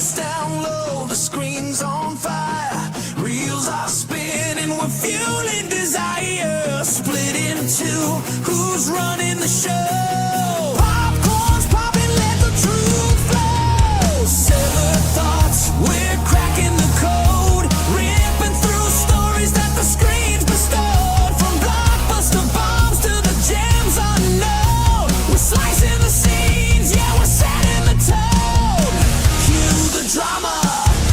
Lights down low, the screen's on fire. Reels are spinning, we're fueling desire. Split in two, who's running the show? Popcorn's popping, let the truth flow. Severed thoughts, we're cracking the code. Ripping through stories that the screen's bestowed. From blockbuster bombs to the gems unknown. We're slicing the scenes, yeah, we're setting the tone. Cue the drama,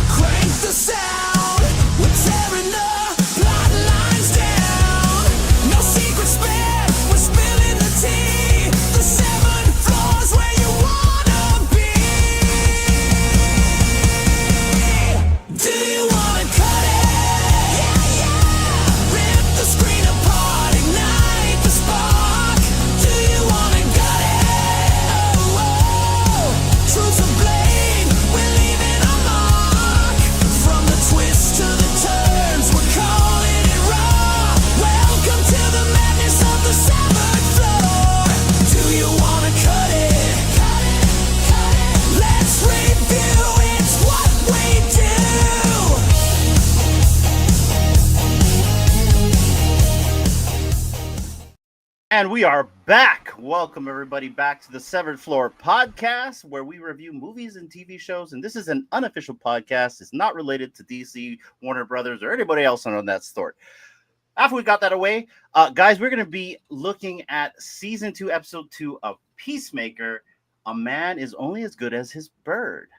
crank the sound. We're tearing the plot lines down. No secret spare, we're spilling the tea. The 7th floor's where you wanna be. Do you wanna cut it? Yeah, yeah. Rip the screen apart, ignite the spark. Do you wanna gut it? Oh, oh. Truth's a blade, we're leaving a mark. From the twists to the turns, we're calling it raw. Welcome to the madness of the 7th floor. Do you wanna cut it? Cut it, cut it. Let's review, it's what we do. And we are back. Welcome, everybody, back to the Severed Floor podcast, where we review movies and TV shows. And this is an unofficial podcast. It's not related to DC, Warner Brothers, or anybody else on that sort. After we got that away, guys, we're going to be looking at Season 2, Episode 2 of Peacemaker. A man is only as good as his bird.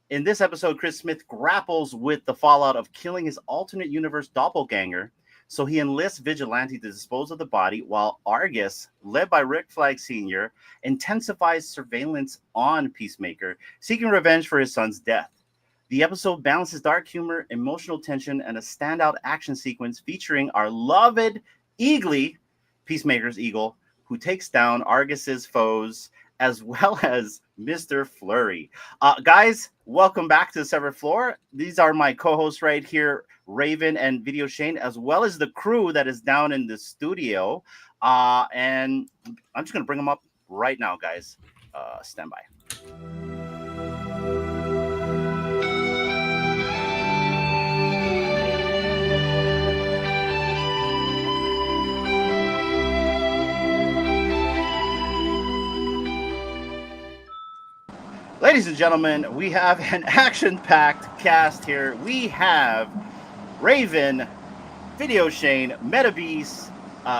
In this episode, Chris Smith grapples with the fallout of killing his alternate universe doppelganger. So he enlists Vigilante to dispose of the body, while Argus, led by Rick Flag Sr., intensifies surveillance on Peacemaker, seeking revenge for his son's death. The episode balances dark humor, emotional tension, and a standout action sequence featuring our loved Eagly, Peacemaker's eagle, who takes down Argus's foes, as well as Mr. Flurry. Guys, welcome back to the Severed Floor. These are my co-hosts right here, Raven and Video Shane, as well as the crew that is down in the studio. And I'm just going to bring them up right now, guys. Stand by. Ladies and gentlemen, we have an action-packed cast here. We have Raven, Video Shane, Metabeast,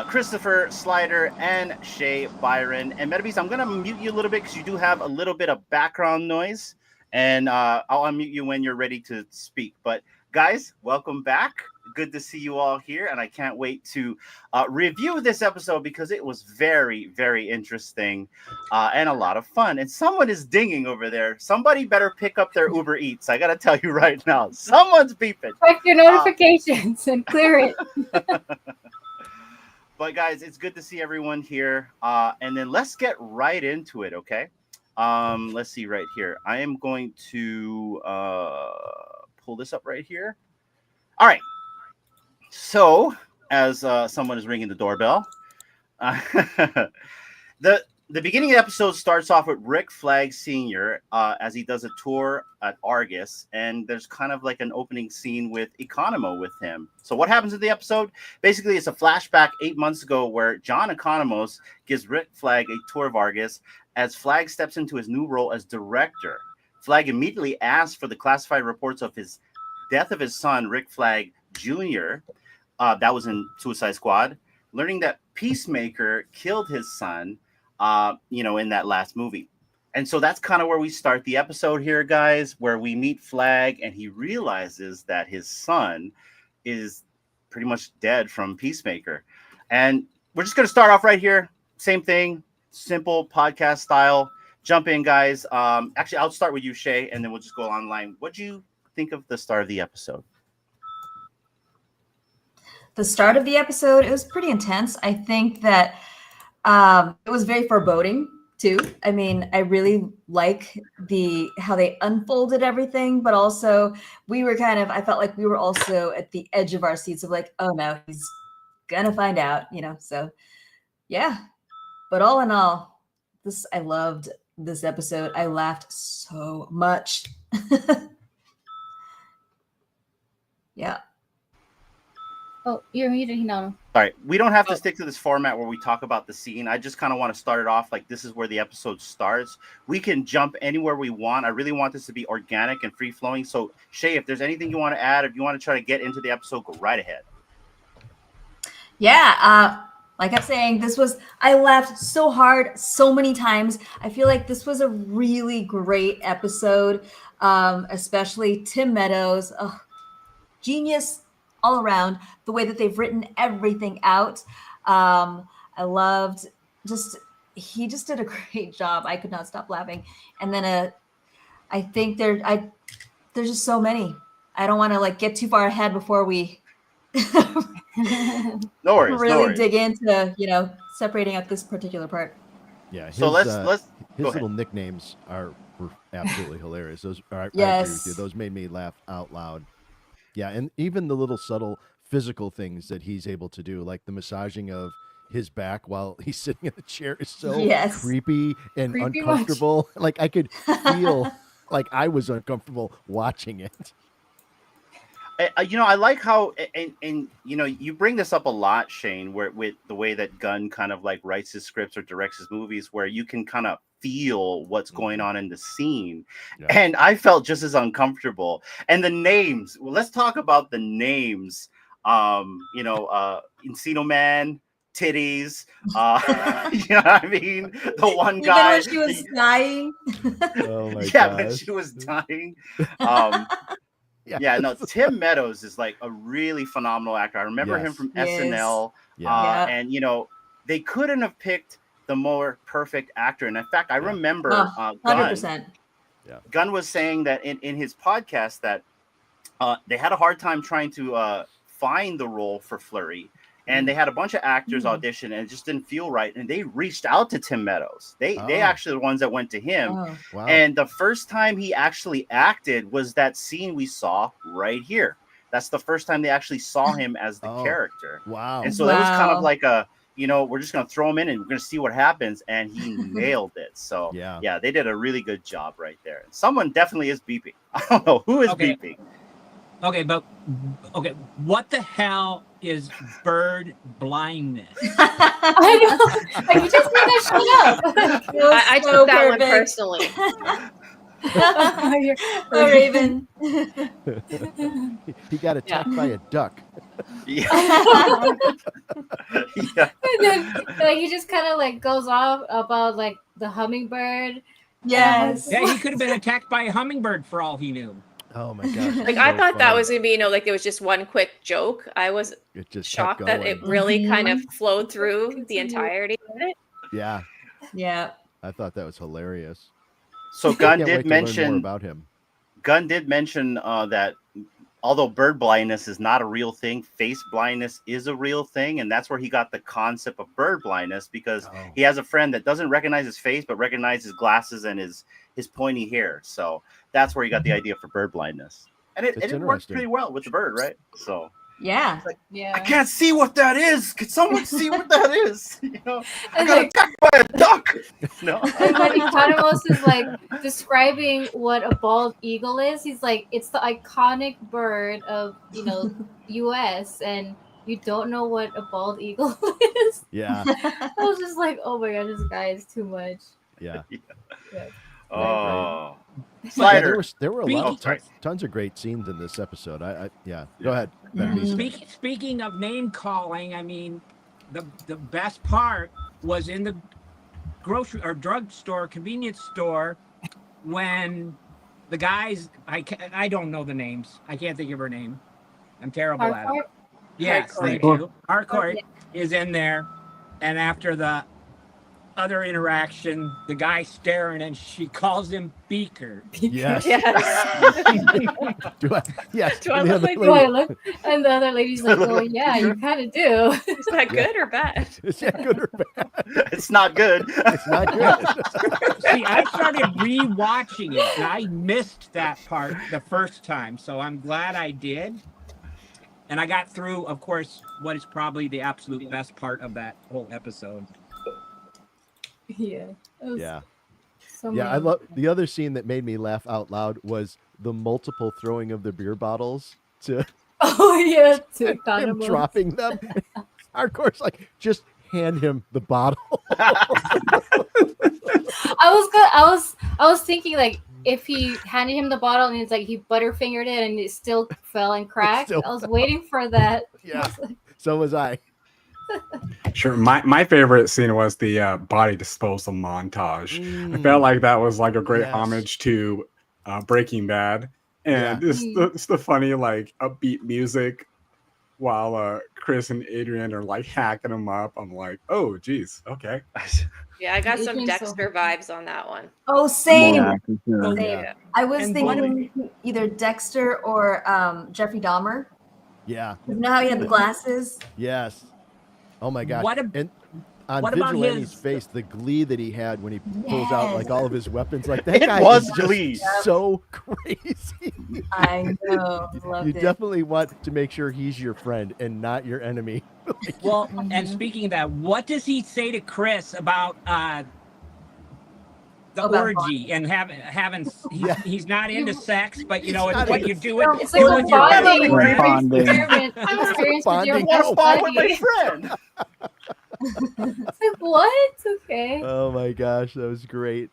Christopher Slider, and Shay Byron. And Metabeast, I'm going to mute you a little bit because you do have a little bit of background noise. And I'll unmute you when you're ready to speak. But guys, welcome back. Good to see you all here. And I can't wait to review this episode because it was very, very interesting and a lot of fun. And someone is dinging over there. Somebody better pick up their Uber Eats. I got to tell you right now. Someone's beeping. Check your notifications and clear it. But guys, it's good to see everyone here. And then let's get right into it, okay? Let's see right here. I am going to pull this up right here. All right. So, as someone is ringing the doorbell, the beginning of the episode starts off with Rick Flag Sr. As he does a tour at Argus, and there's kind of like an opening scene with Economo with him. So what happens in the episode? Basically, it's a flashback 8 months ago where John Economos gives Rick Flag a tour of Argus as Flag steps into his new role as director. Flag immediately asks for the classified reports of his death of his son, Rick Flag Jr., that was in Suicide Squad, learning that Peacemaker killed his son, in that last movie. And so that's kind of where we start the episode here, guys, where we meet Flag and he realizes that his son is pretty much dead from Peacemaker. And we're just going to start off right here. Same thing, simple podcast style. Jump in, guys. Actually, I'll start with you, Shay, and then we'll just go online. What do you think of the start of the episode? The start of the episode, it was pretty intense. I think that it was very foreboding too. I mean, I really like how they unfolded everything, but also I felt like we were also at the edge of our seats of like, oh no, he's gonna find out, so yeah. But all in all, I loved this episode. I laughed so much. Yeah. Oh, you're muted, Hinano. All right, we don't have to stick to this format where we talk about the scene. I just kind of want to start it off like this is where the episode starts. We can jump anywhere we want. I really want this to be organic and free flowing. So, Shay, if there's anything you want to add, if you want to try to get into the episode, go right ahead. Yeah, like I'm saying, I laughed so hard so many times. I feel like this was a really great episode, especially Tim Meadows. Genius all around, the way that they've written everything out. I loved he just did a great job. I could not stop laughing. And then I think there's just so many. I don't want to like get too far ahead before we No worries. really dig into, separating out this particular part. Yeah. So let's his little nicknames were absolutely hilarious. Those I agree Yes. with you. Those made me laugh out loud. Yeah, and even the little subtle physical things that he's able to do, like the massaging of his back while he's sitting in the chair, is so Yes. creepy and Creepy uncomfortable. Like I could feel like I was uncomfortable watching it. I like how, and you bring this up a lot, Shane, where with the way that Gunn kind of like writes his scripts or directs his movies, where you can kind of feel what's going on in the scene. Yeah. And I felt just as uncomfortable. And the names, well, let's talk about the names. Encino Man, titties, you know what I mean? The one guy. Even when she was dying. Oh my Yeah, when gosh. she was dying. No, Tim Meadows is like a really phenomenal actor. I remember him from Yes. SNL. Yeah. And they couldn't have picked the more perfect actor. And in fact, I remember 100%. Gunn was saying that in his podcast that they had a hard time trying to find the role for Flurry. And they had a bunch of actors audition and it just didn't feel right. And they reached out to Tim Meadows. They actually the ones that went to him. Oh. Wow. And the first time he actually acted was that scene we saw right here. That's the first time they actually saw him as the character. Wow. And so it was kind of like we're just going to throw him in and we're going to see what happens. And he nailed it. So yeah, they did a really good job right there. Someone definitely is beeping. I don't know who is beeping. Okay, what the hell is bird blindness? I know. Like, you just made that shit up. I took that one personally. Oh, Raven. He got attacked by a duck. Yeah. And then like he just kind of like goes off about like the hummingbird. Yes. Yeah, he could have been attacked by a hummingbird for all he knew. Oh my gosh. Like I thought that was gonna be, like it was just one quick joke. I was It just shocked kept that going. it really kind of flowed through the entirety of it. Yeah. Yeah. I thought that was hilarious. So Gunn Can't wait did to learn more mention about him. that although bird blindness is not a real thing, face blindness is a real thing. And that's where he got the concept of bird blindness, because he has a friend that doesn't recognize his face, but recognizes his glasses and his pointy hair. So that's where he got the idea for bird blindness. And it worked interesting. pretty well with the bird, right? So Yeah. I can't see what that is. Can someone see what that is? I And got like, attacked by a duck. No. and when Economos is like describing what a bald eagle is, he's like, it's the iconic bird of US, and you don't know what a bald eagle is. Yeah. I was just like, oh my god, this guy is too much. Yeah. Oh. Yeah, Slider. there were a lot of Sorry. tons of great scenes in this episode. Go ahead. Speaking of name calling, I mean, the best part was in the grocery or drugstore, convenience store, when the guys, I don't know the names. I can't think of her name. I'm terrible at it. Yes, thank you. Harcourt is in there, and after the other interaction, the guy staring, and she calls him Beaker. Yes. Yes. Do I and the look other like- Do I lady- look? And the other lady's like, oh yeah, you kind of do. Is that good or bad? Is that good or bad? It's not good. It's not good. See, I started rewatching it, and I missed that part the first time, so I'm glad I did. And I got through, of course, what is probably the absolute best part of that whole episode. Yeah. It was Yeah. so Yeah, I many- love the other scene that made me laugh out loud was the multiple throwing of the beer bottles to Oh yeah, two him condoms. dropping them. Hardcore's like, just hand him the bottle. I was thinking like if he handed him the bottle and it's like he butterfingered it and it still fell and cracked. still I was waiting for that. Yeah, so was I. Sure. My favorite scene was the body disposal montage. I felt like that was like a great Yes. homage to Breaking Bad, and Yeah. it's the funny like upbeat music while Chris and Adrian are like hacking them up. I'm like, oh geez, okay. Yeah, I got some Adrian's so Dexter vibes on that one. Oh, same. Yeah, for sure. Same. Yeah. I was And thinking either Dexter or Jeffrey Dahmer. Yeah. You know how he had the glasses? Yes. Oh my gosh. What And on what about Vigilante's his- face, the glee that he had when he pulls out Yes. like all of his weapons, like that It guy was is just glee. so crazy. I know. Loved You it. definitely want to make sure he's your friend and not your enemy. Well, and speaking of that, what does he say to Chris about the About orgy and having Yeah. he's not into sex, but you He's know, it's not what into you do with It's like a with your best bonding friend. Bonding. experience with your Bonding. best That's fine with my buddy. friend. It's like what? Okay. Oh my gosh, that was great.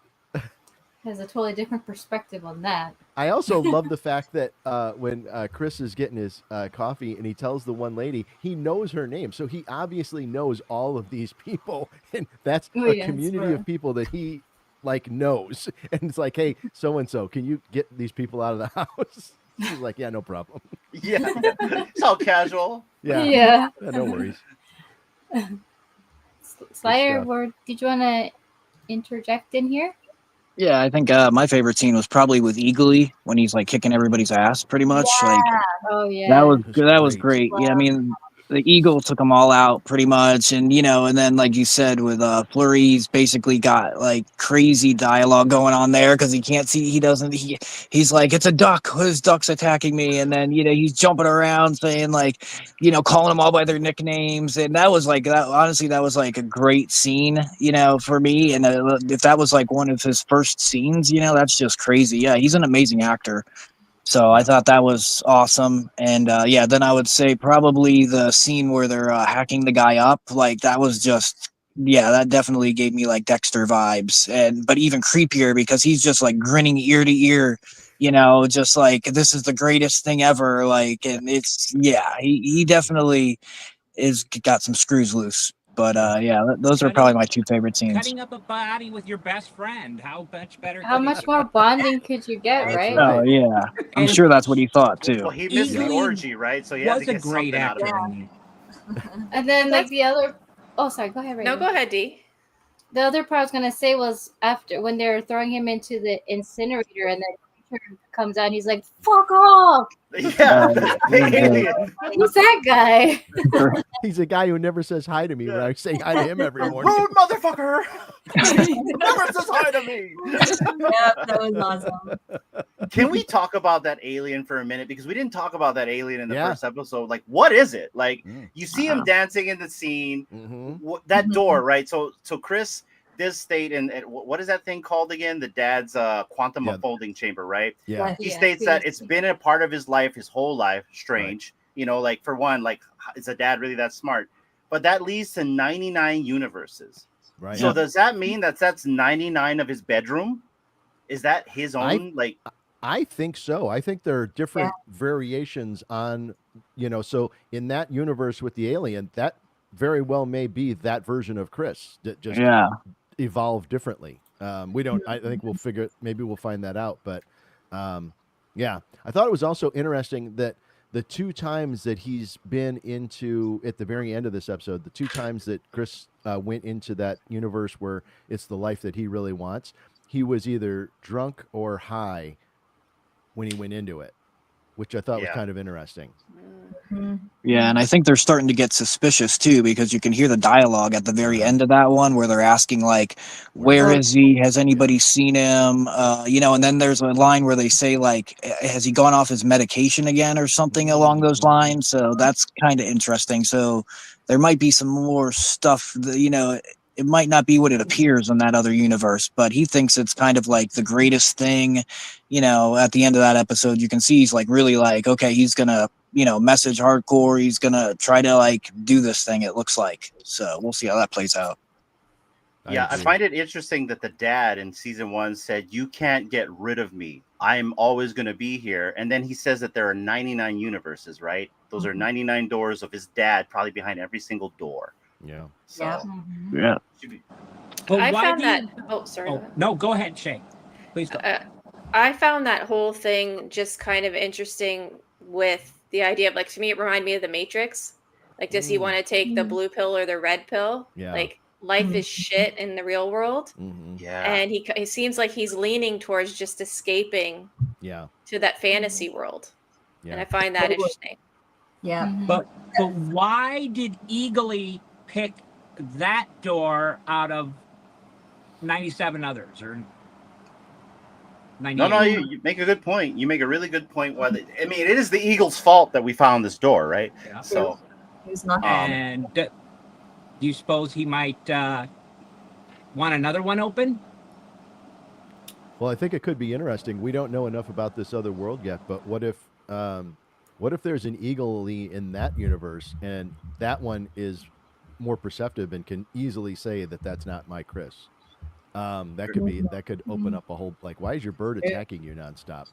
Has a totally different perspective on that. I also love the fact that when Chris is getting his coffee and he tells the one lady, he knows her name. So he obviously knows all of these people. And that's Oh, a yes, community sure. of people that he like knows. And it's like, hey, so-and-so, can you get these people out of the house? He's like, yeah, no problem. Yeah, it's all casual. Yeah, Yeah. no worries. Slayer, stuff. where did you want to interject in here? Yeah, I think my favorite scene was probably with Eagly when he's like kicking everybody's ass, pretty much. Like Oh yeah. that was great. great. Yeah, I mean, the Eagle took them all out pretty much, and and then like you said with Fleury, he's basically got like crazy dialogue going on there because he can't see. He's like, it's a duck. His duck's attacking me, and then he's jumping around saying like, calling them all by their nicknames, and that was like that. Honestly, that was like a great scene, for me. And if that was like one of his first scenes, that's just crazy. Yeah, he's an amazing actor. So I thought that was awesome. And then I would say probably the scene where they're hacking the guy up, like that was just, that definitely gave me like Dexter vibes, but even creepier because he's just like grinning ear to ear, just like, this is the greatest thing ever. Like, and it's, he definitely is got some screws loose. But those are probably my two favorite scenes. Cutting up a body with your best friend. How much better? How could it much get? more bonding could you get, That's right? right. Oh yeah, I'm And- sure that's what he thought too. Well, he missed the Easily orgy, right? So he had Was to a get great something out of actor. it. in And then like the other. Oh, sorry. Go ahead, Ray. No, go ahead, D. The other part I was gonna say was after when they're throwing him into the incinerator and then creature comes out and he's like, "Fuck off!" Yeah, alien. Who's that guy? He's a guy who never says hi to me when I say hi to him every morning. Rude motherfucker. Never says hi to me. Yeah, that was awesome. Can we talk about that alien for a minute? Because we didn't talk about that alien in the Yeah. first episode. Like, what is it? Like, Mm. you see him dancing in the scene. Mm-hmm. That door, right? So Chris does state, and what is that thing called again? The dad's quantum Yeah. unfolding chamber, right? Yeah. He Yeah, states that yes. it's been a part of his life, his whole life. Strange, like for one, like is a dad really that smart? But that leads to 99 universes. Right. So does that mean that's 99 of his bedroom? Is that his own? I think so. I think there are different variations on, so in that universe with the alien, that very well may be that version of Chris that just evolved differently. We don't, I think maybe we'll find that out. But I thought it was also interesting that the two times that he's been into at the very end of this episode, the two times that Chris went into that universe where it's the life that he really wants, he was either drunk or high when he went into it, which I thought was kind of interesting. Yeah, and I think they're starting to get suspicious too because you can hear the dialogue at the very end of that one where they're asking like, "Where is he? Has anybody seen him?" And then there's a line where they say like, "Has he gone off his medication again?" or something along those lines. So that's kind of interesting. So there might be some more stuff that, it might not be what it appears in that other universe, but he thinks it's kind of like the greatest thing. At the end of that episode, you can see he's like really like, okay, he's gonna message hardcore. He's gonna try to like do this thing. It looks like. So we'll see how that plays out. Yeah, I find it interesting that the dad in season 1 said, "You can't get rid of me. I'm always going to be here." And then he says that there are 99 universes, right? Those are 99 doors of his dad, probably behind every single door. Yeah. So, yeah. But I why found do you- that. Oh, sorry. Oh, no, go ahead, Shay. Please go. I found that whole thing just kind of interesting with the idea of, like, to me, it reminded me of the Matrix. Like, does he want to take the blue pill or the red pill? Yeah. Like, life is shit in the real world. Yeah. And it seems like he's leaning towards just escaping to that fantasy world. And I find that interesting. Yeah. But why did Eagly pick that door out of 97 others or 98? No, you make a good point. You make a really good point. I mean, it is the Eagle's fault that we found this door, right? Yeah. So, He's not. And do you suppose he might want another one open? Well, I think it could be interesting. We don't know enough about this other world yet, but what if there's an Eagly in that universe and that one is more perceptive and can easily say that that's not my Chris? That could open up a whole, like, why is your bird attacking you nonstop?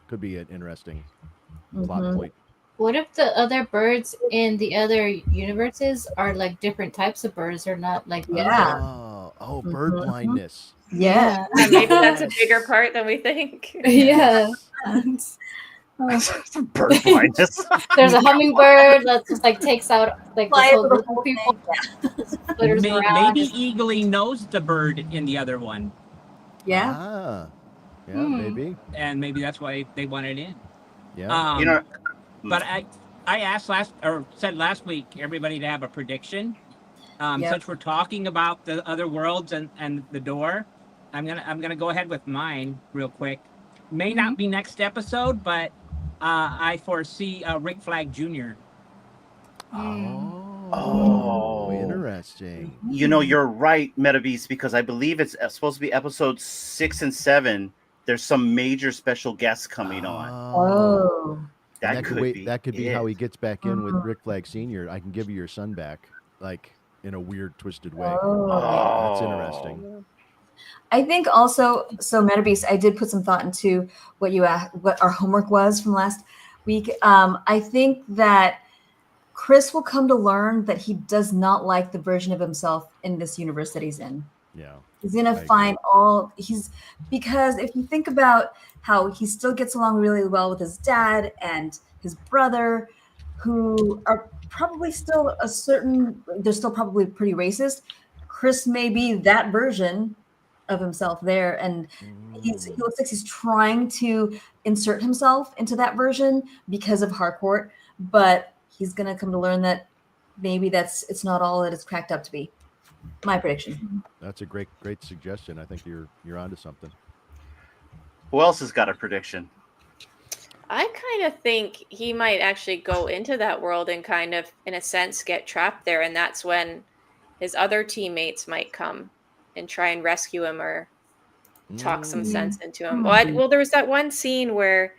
Could be an interesting plot point. What if the other birds in the other universes are like different types of birds, or not like Bird blindness. Yeah. Maybe that's a bigger part than we think. Yeah. bird blindness. There's a hummingbird that just like takes out like this whole group of people. Splitters around. Maybe Eagly knows the bird in the other one. Yeah. Maybe. And maybe that's why they want it in. Yeah. But I said last week everybody to have a prediction. Since we're talking about the other worlds and the door, I'm gonna go ahead with mine real quick. May not be next episode, but I foresee Rick Flag Jr. Oh, interesting. You're right, MetaBeast, because I believe it's supposed to be episodes 6 and 7. There's some major special guests coming on. Oh. That could be how he gets back in with Rick Flag Sr. I can give you your son back, like in a weird, twisted way. That's interesting. I think also, so MetaBeast, I did put some thought into what our homework was from last week. I think that Chris will come to learn that he does not like the version of himself in this universe that he's in. Yeah. He's gonna find because if you think about how he still gets along really well with his dad and his brother, who are probably still they're still probably pretty racist. Chris may be that version of himself there, and he looks like he's trying to insert himself into that version because of Harcourt, but he's gonna come to learn that maybe it's not all that it's cracked up to be. My prediction. That's a great suggestion. I think you're onto something. Who else has got a prediction? I kind of think he might actually go into that world and kind of, in a sense, get trapped there, and that's when his other teammates might come and try and rescue him or talk some sense into him. Well, there was that one scene where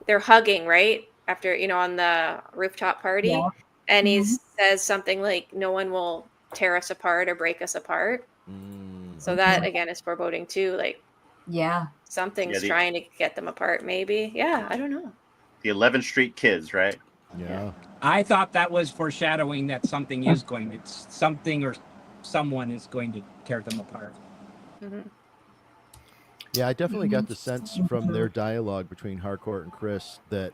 they're hugging, right? After, on the rooftop party. Yeah. And he says something like, no one will tear us apart or break us apart. So that, again, is foreboding too. Like, something's trying to get them apart, maybe. Yeah, I don't know. The 11th Street Kids, right? Yeah. I thought that was foreshadowing that something or someone is going to tear them apart. Yeah, I definitely got the sense from their dialogue between Harcourt and Chris that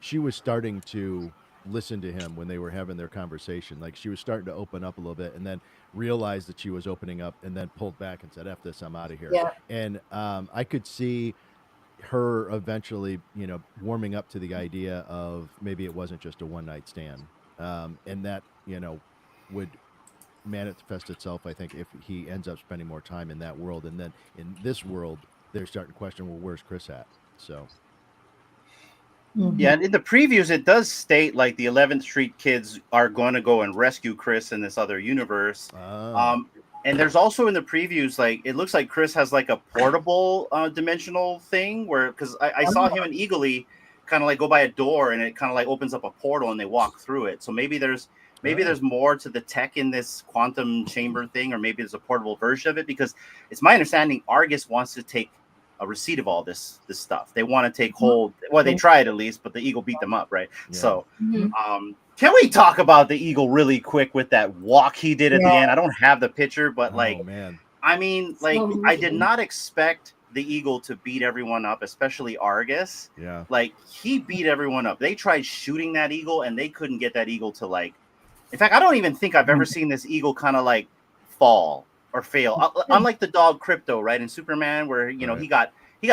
she was starting to listen to him when they were having their conversation. Like, she was starting to open up a little bit and then realized that she was opening up and then pulled back and said, F this, I'm out of here. Yeah. And I could see her eventually, warming up to the idea of maybe it wasn't just a one-night stand. And that, would manifest itself, I think, if he ends up spending more time in that world. And then in this world, they're starting to question, well, where's Chris at? So... Yeah, and in the previews, it does state like the 11th Street Kids are going to go and rescue Chris in this other universe. And there's also in the previews, like, it looks like Chris has like a portable dimensional thing where, because I saw him and Eagly kind of like go by a door and it kind of like opens up a portal and they walk through it. So maybe there's more to the tech in this quantum chamber thing, or maybe there's a portable version of it, because it's my understanding Argus wants to take a receipt of all this stuff. They want to take hold. Well, they tried at least, but the Eagle beat them up, right? Yeah. So can we talk about the Eagle really quick with that walk he did at the end? I don't have the picture, but man. I mean, like, I did not expect the Eagle to beat everyone up, especially Argus. Yeah. Like, he beat everyone up. They tried shooting that Eagle and they couldn't get that Eagle to, like, in fact, I don't even think I've ever seen this Eagle kind of like fall or fail. Unlike the dog Crypto, right, in Superman, where, you know, he got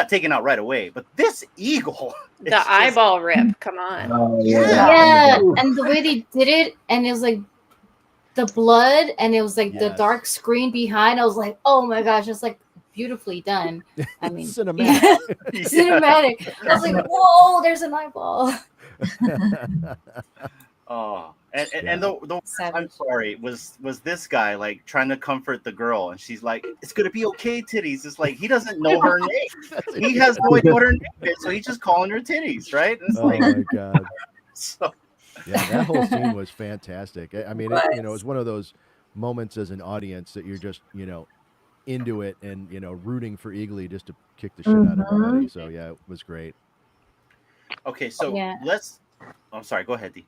taken out right away. But this Eagle, the eyeball rip, come on. Yeah, and the way they did it, and it was like the blood, and it was like the dark screen behind. I was like, oh my gosh, it's like beautifully done. I mean, cinematic. Cinematic. I was like, whoa, there's an eyeball. Oh, and the I'm sorry, was this guy like trying to comfort the girl, and she's like, "It's gonna be okay, titties." It's like he doesn't know her name. He has no idea what her name is, so he's just calling her titties, right? And it's my god. So yeah, that whole scene was fantastic. I mean, it was one of those moments as an audience that you're just, into it and, rooting for Eagly just to kick the shit out of everybody. So yeah, it was great. Okay, so I'm sorry, go ahead, Dee.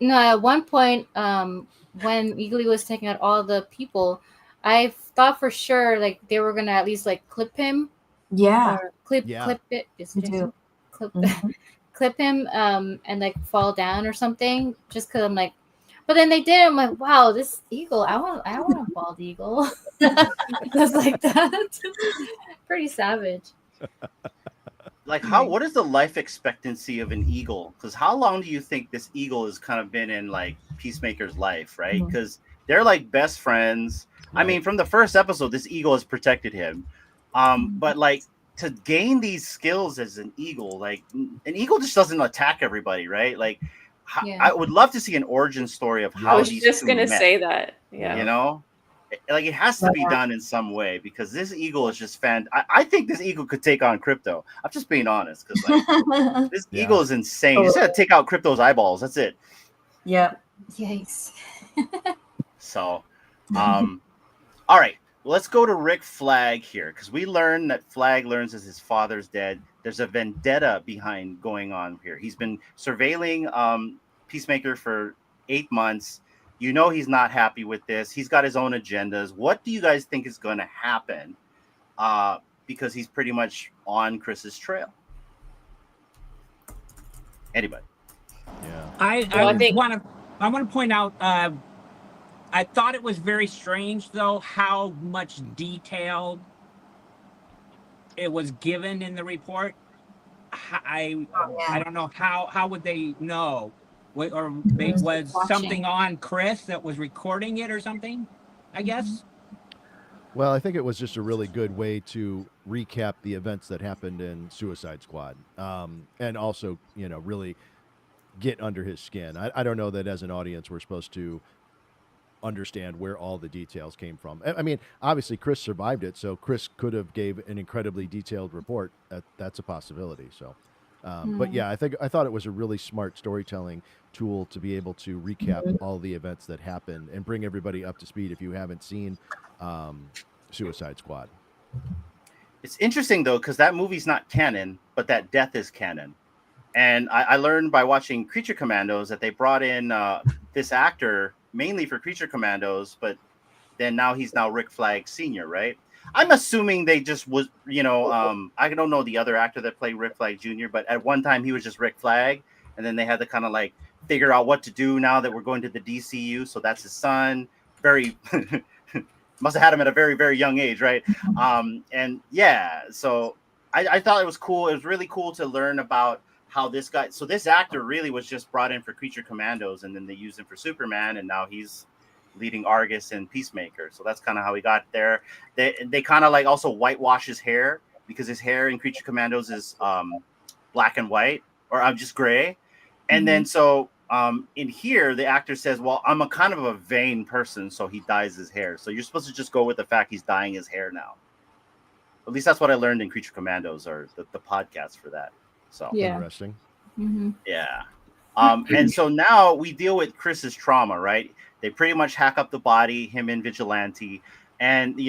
No, at one point, when Eagly was taking out all the people, I thought for sure like they were gonna at least like clip him. Yeah. Or clip it. Clip him and like fall down or something. Just because I'm like, but then they did. I'm like, wow, this eagle. I want a bald eagle. That's like that. Pretty savage. Like, what is the life expectancy of an eagle? Because how long do you think this eagle has kind of been in like Peacemaker's life, right? Because they're like best friends. Right. I mean, from the first episode, this eagle has protected him. But like to gain these skills as an eagle, like an eagle just doesn't attack everybody, right? Like, I would love to see an origin story of how. I was just gonna say that. Yeah. Like it has to be done in some way, because this eagle is just I think this eagle could take on Crypto. I'm just being honest, because like, this eagle is insane. You just gotta take out Crypto's eyeballs. That's it. Yeah. Yikes. So, all right. Let's go to Rick Flag here, because we learn that Flag learns that his father's dead. There's a vendetta going on here. He's been surveilling Peacemaker for 8 months. He's not happy with this. He's got his own agendas. What do you guys think is going to happen? Because he's pretty much on Chris's trail. Anybody? Yeah. I want to point out. I thought it was very strange, though, how much detail it was given in the report. I don't know how would they know. Or was something on Chris that was recording it or something, I guess? Well, I think it was just a really good way to recap the events that happened in Suicide Squad. And also, really get under his skin. I don't know that as an audience we're supposed to understand where all the details came from. I mean, obviously Chris survived it, so Chris could have gave an incredibly detailed report. That's a possibility. So. But yeah, I thought it was a really smart storytelling tool to be able to recap all the events that happened and bring everybody up to speed if you haven't seen Suicide Squad. It's interesting though, because that movie's not canon, but that death is canon. And I learned by watching Creature Commandos that they brought in this actor mainly for Creature Commandos, but then he's now Rick Flag Sr., right? I'm assuming they just was, I don't know the other actor that played Rick Flag Jr., but at one time he was just Rick Flag, and then they had to kind of like figure out what to do now that we're going to the DCU. So that's his son. Very must have had him at a very, very young age, right? And yeah, so I thought it was cool. It was really cool to learn about how this guy. So this actor really was just brought in for Creature Commandos, and then they used him for Superman, and now he's leading Argus and Peacemaker. So that's kind of how he got there. They kind of like also whitewash his hair, because his hair in Creature Commandos is black and white, or just gray. And then so in here, the actor says, well, I'm a kind of a vain person, so he dyes his hair. So you're supposed to just go with the fact he's dyeing his hair now. At least that's what I learned in Creature Commandos, or the podcast for that. So yeah. Interesting. Yeah. And so now we deal with Chris's trauma, right? They pretty much hack up the body, him and Vigilante. And,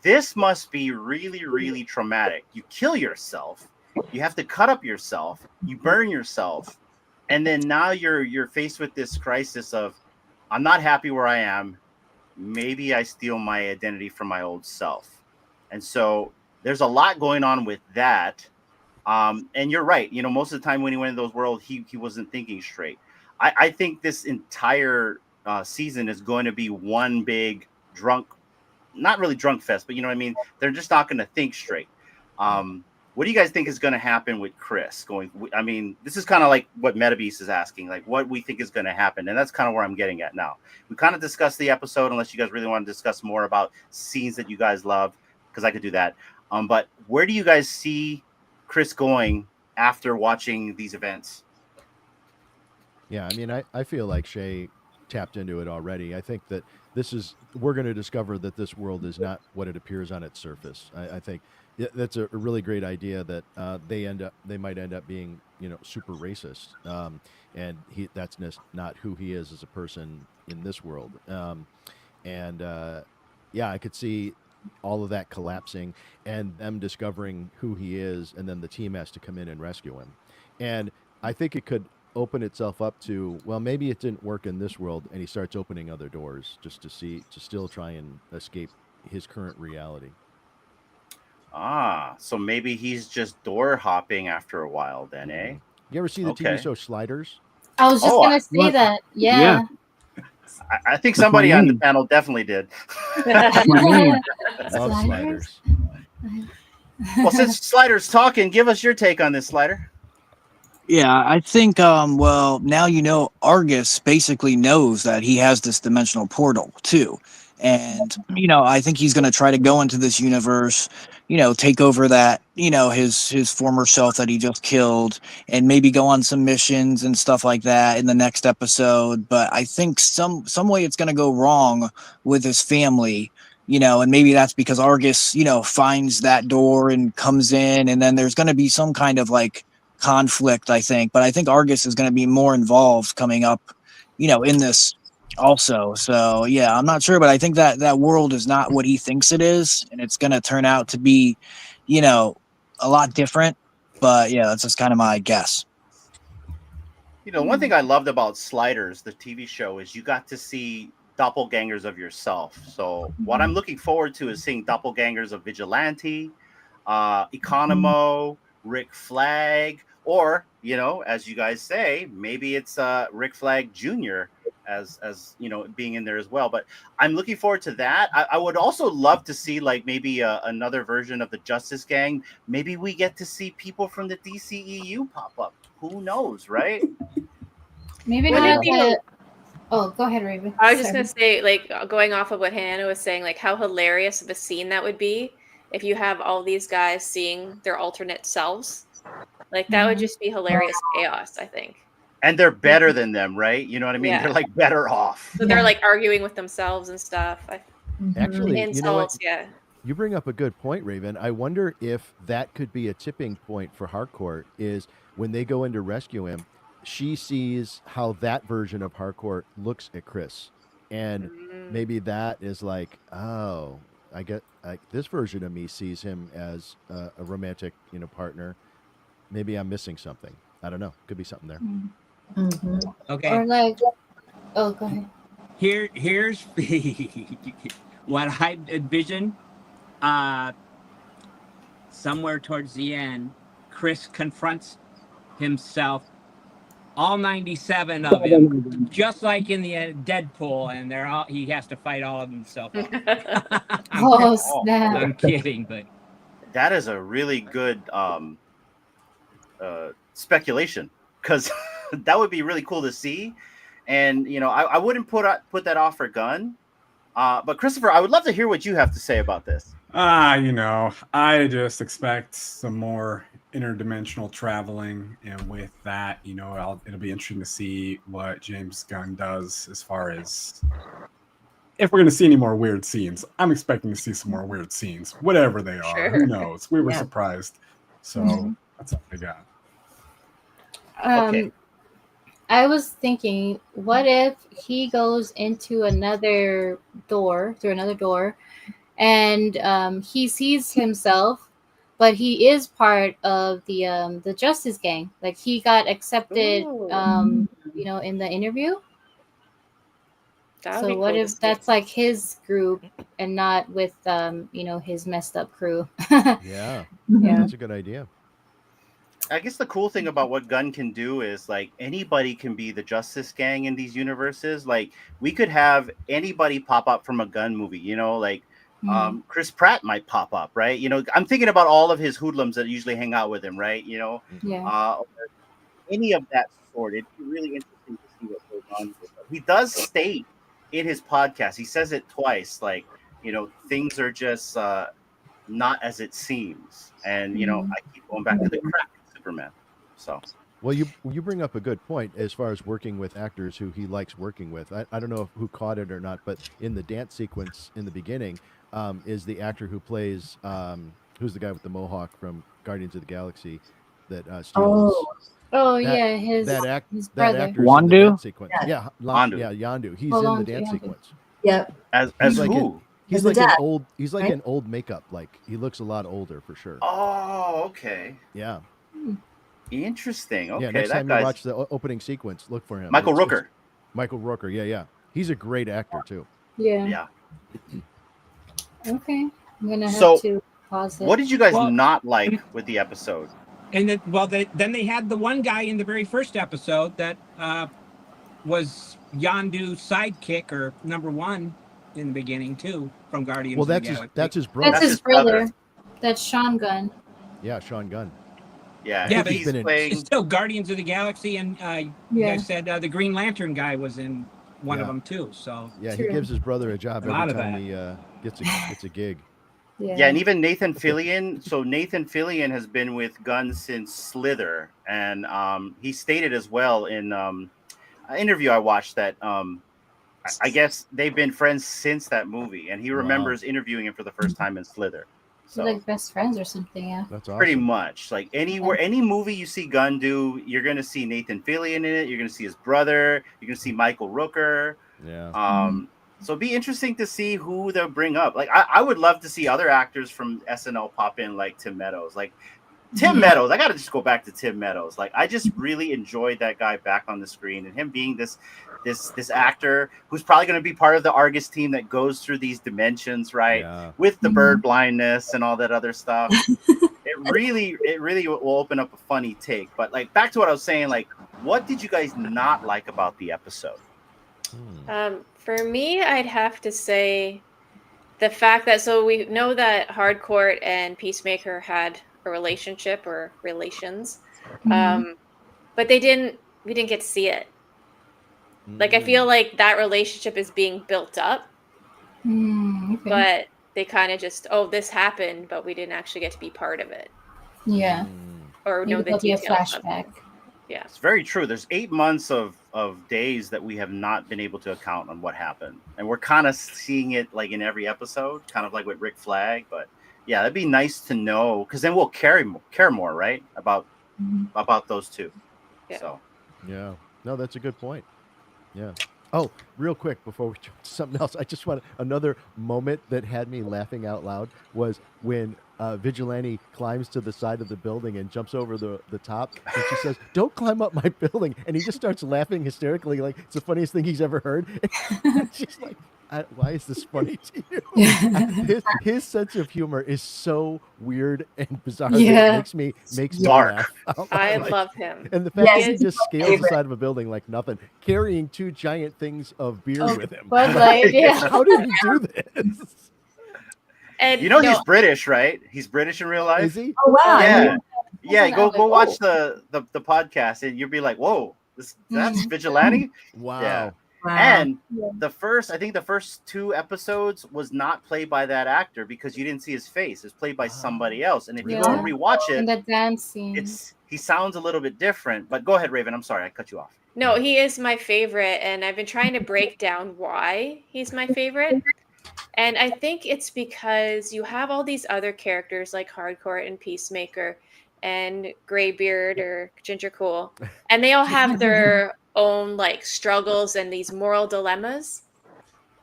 this must be really, really traumatic. You kill yourself. You have to cut up yourself. You burn yourself. And then now you're faced with this crisis of, I'm not happy where I am. Maybe I steal my identity from my old self. And so there's a lot going on with that. And you're right. Most of the time when he went in those worlds, he wasn't thinking straight. I think this entire season is going to be one big not really drunk fest, but you know what I mean? They're just not going to think straight. What do you guys think is going to happen with Chris this is kind of like what MetaBeast is asking, like what we think is going to happen. And that's kind of where I'm getting at now. We kind of discussed the episode, unless you guys really want to discuss more about scenes that you guys love, because I could do that. But where do you guys see Chris going after watching these events? Yeah, I feel like Shay tapped into it already. I think that we're going to discover that this world is not what it appears on its surface. I think that's a really great idea that they might end up being, super racist. And that's not who he is as a person in this world. I could see all of that collapsing and them discovering who he is, and then the team has to come in and rescue him. And I think it could open itself up to, well, maybe it didn't work in this world, and he starts opening other doors just to still try and escape his current reality. So maybe he's just door hopping after a while then, eh? You ever see the TV show Sliders? I was just gonna say that. Yeah. I think somebody on the panel definitely did. Love Sliders. Well, since Slider's talking, give us your take on this, Slider. Yeah, I think, now Argus basically knows that he has this dimensional portal, too. And, I think he's going to try to go into this universe, take over that, his former self that he just killed, and maybe go on some missions and stuff like that in the next episode. But I think some way it's going to go wrong with his family, and maybe that's because Argus, finds that door and comes in, and then there's going to be some kind of conflict, I think. But I think Argus is going to be more involved coming up, in this also. So yeah, I'm not sure, but I think that world is not what he thinks it is, and it's going to turn out to be, a lot different. But yeah, that's just kind of my guess. One thing I loved about Sliders, the TV show, is you got to see doppelgangers of yourself. So what I'm looking forward to is seeing doppelgangers of Vigilante, Economo, Rick Flag, or as you guys say, maybe it's Rick Flag Jr. as being in there as well. But I'm looking forward to that. I would also love to see maybe another version of the Justice Gang. Maybe we get to see people from the DCEU pop up. Who knows, right? Maybe not. Oh, go ahead, Raven. I was just gonna say, going off of what Hannah was saying, how hilarious of a scene that would be if you have all these guys seeing their alternate selves. That would just be hilarious chaos, I think. And they're better than them, right? You know what I mean? Yeah. They're better off. So they're arguing with themselves and stuff. Actually, insults, yeah. You bring up a good point, Raven. I wonder if that could be a tipping point for Harcourt, is when they go in to rescue him, she sees how that version of Harcourt looks at Chris. And maybe that is oh, I get this version of me sees him as a romantic, partner. Maybe I'm missing something. I don't know. Could be something there. Mm-hmm. Okay. Or go ahead. Here's what I envision. Somewhere towards the end, Chris confronts himself, all 97 of him, just like in the Deadpool, and he has to fight all of himself. Oh, snap. I'm kidding, but that is a really good speculation, because that would be really cool to see. And I wouldn't put that off for Gunn, but Christopher, I would love to hear what you have to say about this. I just expect some more interdimensional traveling, and with that, it'll be interesting to see what James Gunn does as far as if we're going to see any more weird scenes. I'm expecting to see some more weird scenes, whatever they are. Sure. Who knows? We were surprised. So that's all I got. Okay. I was thinking, what if he goes into another door, through another door, and he sees himself, but he is part of the Justice Gang. Like he got accepted, Ooh. in the interview. That would So be what cool to if see. that's like his group and not with his messed up crew? Yeah, Yeah. that's a good idea. I guess the cool thing about what Gunn can do is like anybody can be the Justice Gang in these universes. Like we could have anybody pop up from a Gunn movie, like Mhm. Chris Pratt might pop up, right? I'm thinking about all of his hoodlums that usually hang out with him, right? Yeah. Or any of that sort. It'd be really interesting to see what goes on with it. He does state in his podcast, he says it twice, like, things are just not as it seems. And, Mhm. I keep going back to the crack Superman. So, Well, you bring up a good point as far as working with actors who he likes working with. I don't know who caught it or not, but in the dance sequence in the beginning, is the actor who plays who's the guy with the mohawk from Guardians of the Galaxy that steals Oh, Oh that yeah, his that brother. actor's in the Wandu? dance sequence. yeah. Andu. Yeah, Yandu. He's Hold in the on to dance Yandu. sequence. Yep. As He's like in who? he's As the like an dad, old he's like right? in old makeup. Like he looks a lot older for sure. Oh, okay. Yeah. Interesting. Yeah, Okay, next that time you guy's watch the opening sequence, look for him. Michael It's Rooker. Michael Rooker. Yeah, yeah. He's a great actor too. Yeah. Yeah. Okay. I'm gonna have So, to pause it. what did you guys Well, not like with the episode? And then they had the one guy in the very first episode that was Yondu's sidekick or number one in the beginning too, from Guardians Well, of the that's Galaxy. that's his brother. That's his brother. That's Sean Gunn. Yeah, Sean Gunn. Yeah, Yeah, and but he's been in- playing. It's still Guardians of the Galaxy, and you Yeah. guys said the Green Lantern guy was in one of Yeah. them too. So Yeah, True. he gives his brother a job A lot every of time that. he gets a gig. Yeah, and even Nathan Fillion. So Nathan Fillion has been with Gunn since Slither, and he stated as well in an interview I watched that I guess they've been friends since that movie, and he remembers interviewing him for the first time in Slither. So They're like best friends or something. Yeah. That's awesome. pretty much like any movie you see Gunn do, you're gonna see Nathan Fillion in it. You're gonna see his brother. You're gonna see Michael Rooker. Yeah. So it'd be interesting to see who they'll bring up. Like I would love to see other actors from SNL pop in, like Tim Meadows. Like Tim Meadows, I gotta just go back to Tim Meadows. Like I just really enjoyed that guy back on the screen, and him being this actor who's probably going to be part of the Argus team that goes through these dimensions, right? Yeah. With the bird blindness and all that other stuff. It really will open up a funny take. But like back to what I was saying, like what did you guys not like about the episode? For me, I'd have to say the fact that we know that Hardcourt and Peacemaker had a relationship or relations, but we didn't get to see it. Like I feel like that relationship is being built up, Okay. but they kind of just this happened, but we didn't actually get to be part of it. Yeah. Or know Maybe the there'll be a details of it. flashback. Yeah. It's very true. There's 8 months of days that we have not been able to account on what happened. And we're kind of seeing it like in every episode, kind of like with Rick Flag. But yeah, that'd be nice to know because then we'll care more, right? About those two. Yeah. So Yeah. No, that's a good point. Yeah. Oh, real quick before we jump to something else, I just want another moment that had me laughing out loud was when Vigilante climbs to the side of the building and jumps over the top, and she says, "Don't climb up my building," and he just starts laughing hysterically, like it's the funniest thing he's ever heard. She's like, "Why is this funny to you?" His sense of humor is so weird and bizarre. Yeah. That makes me dark. laugh out loud. I Like, love him. and the fact Yes, that he he's just my scales the favorite. side of a building like nothing, carrying 2 giant things of beer with him. Bud Light, yeah. How did he do this? And he's British, right? He's British in real life. Is he? Oh wow. Yeah. Yeah, Wasn't go that like, watch the podcast and you'll be like, whoa, that's Vigilante. Wow. Yeah. Wow. And Yeah. the first 2 episodes was not played by that actor because you didn't see his face. It's played by somebody else. And if you go and rewatch And it, the dance scene. he sounds a little bit different. But go ahead, Raven. I'm sorry, I cut you off. No, he is my favorite, and I've been trying to break down why he's my favorite. And I think it's because you have all these other characters like Hardcourt and Peacemaker, and Graybeard or Ginger Cool, and they all have their own like struggles and these moral dilemmas.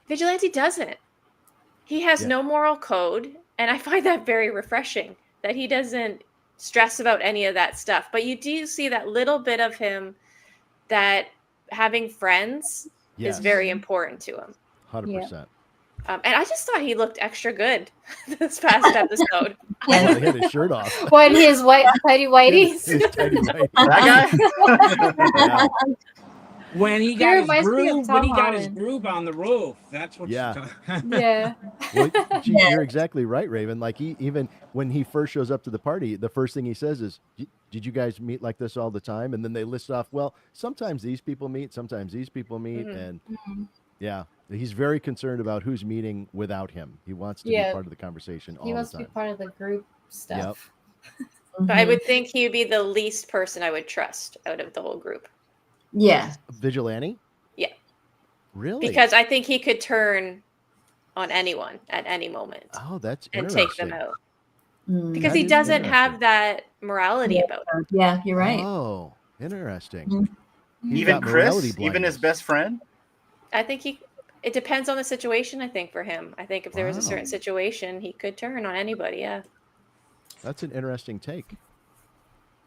Vigilante doesn't. He has no moral code, and I find that very refreshing that he doesn't stress about any of that stuff. But you do see that little bit of him that having friends is very important to him. 100%. And I just thought he looked extra good this past episode. He had his shirt off. What, his tidy whities? His tidy whities. That guy? When he got his groove on the roof, that's what. Yeah. Well, gee, you're exactly right, Raven. Like even when he first shows up to the party, the first thing he says is, "Did you guys meet like this all the time?" And then they list off, well, sometimes these people meet, sometimes these people meet, and yeah, he's very concerned about who's meeting without him. He wants to be part of the conversation all the time. He wants to be part of the group stuff. But I would think he would be the least person I would trust out of the whole group. Yeah. Vigilante? Yeah. Really? Because I think he could turn on anyone at any moment. Oh, that's and interesting. take them out. Because he doesn't have that morality about him. Yeah, you're right. Oh, interesting. Even Chris, even his best friend? I think it depends on the situation, I think, for him. I think if there was a certain situation, he could turn on anybody, yeah. That's an interesting take.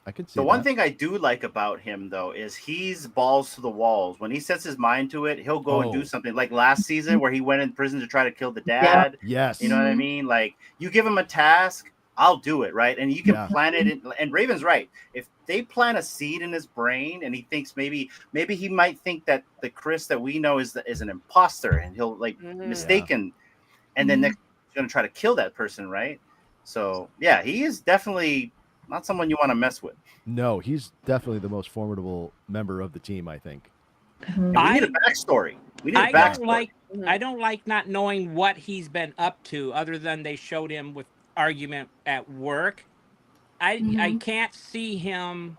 I can see the one thing I do like about him, though, is he's balls to the walls. When he sets his mind to it, he'll go and do something. Like last season where he went in prison to try to kill the dad. Yes. You know what I mean? Like, you give him a task, I'll do it, right? And you can plant it in, and Raven's right. If they plant a seed in his brain and he thinks maybe he might think that the Chris that we know is an imposter, and he'll like mistaken, and then next he's gonna try to kill that person, right? So yeah, he is definitely not someone you want to mess with. No, he's definitely the most formidable member of the team, I think. We need a backstory. I don't like not knowing what he's been up to, other than they showed him with argument at work. I can't see him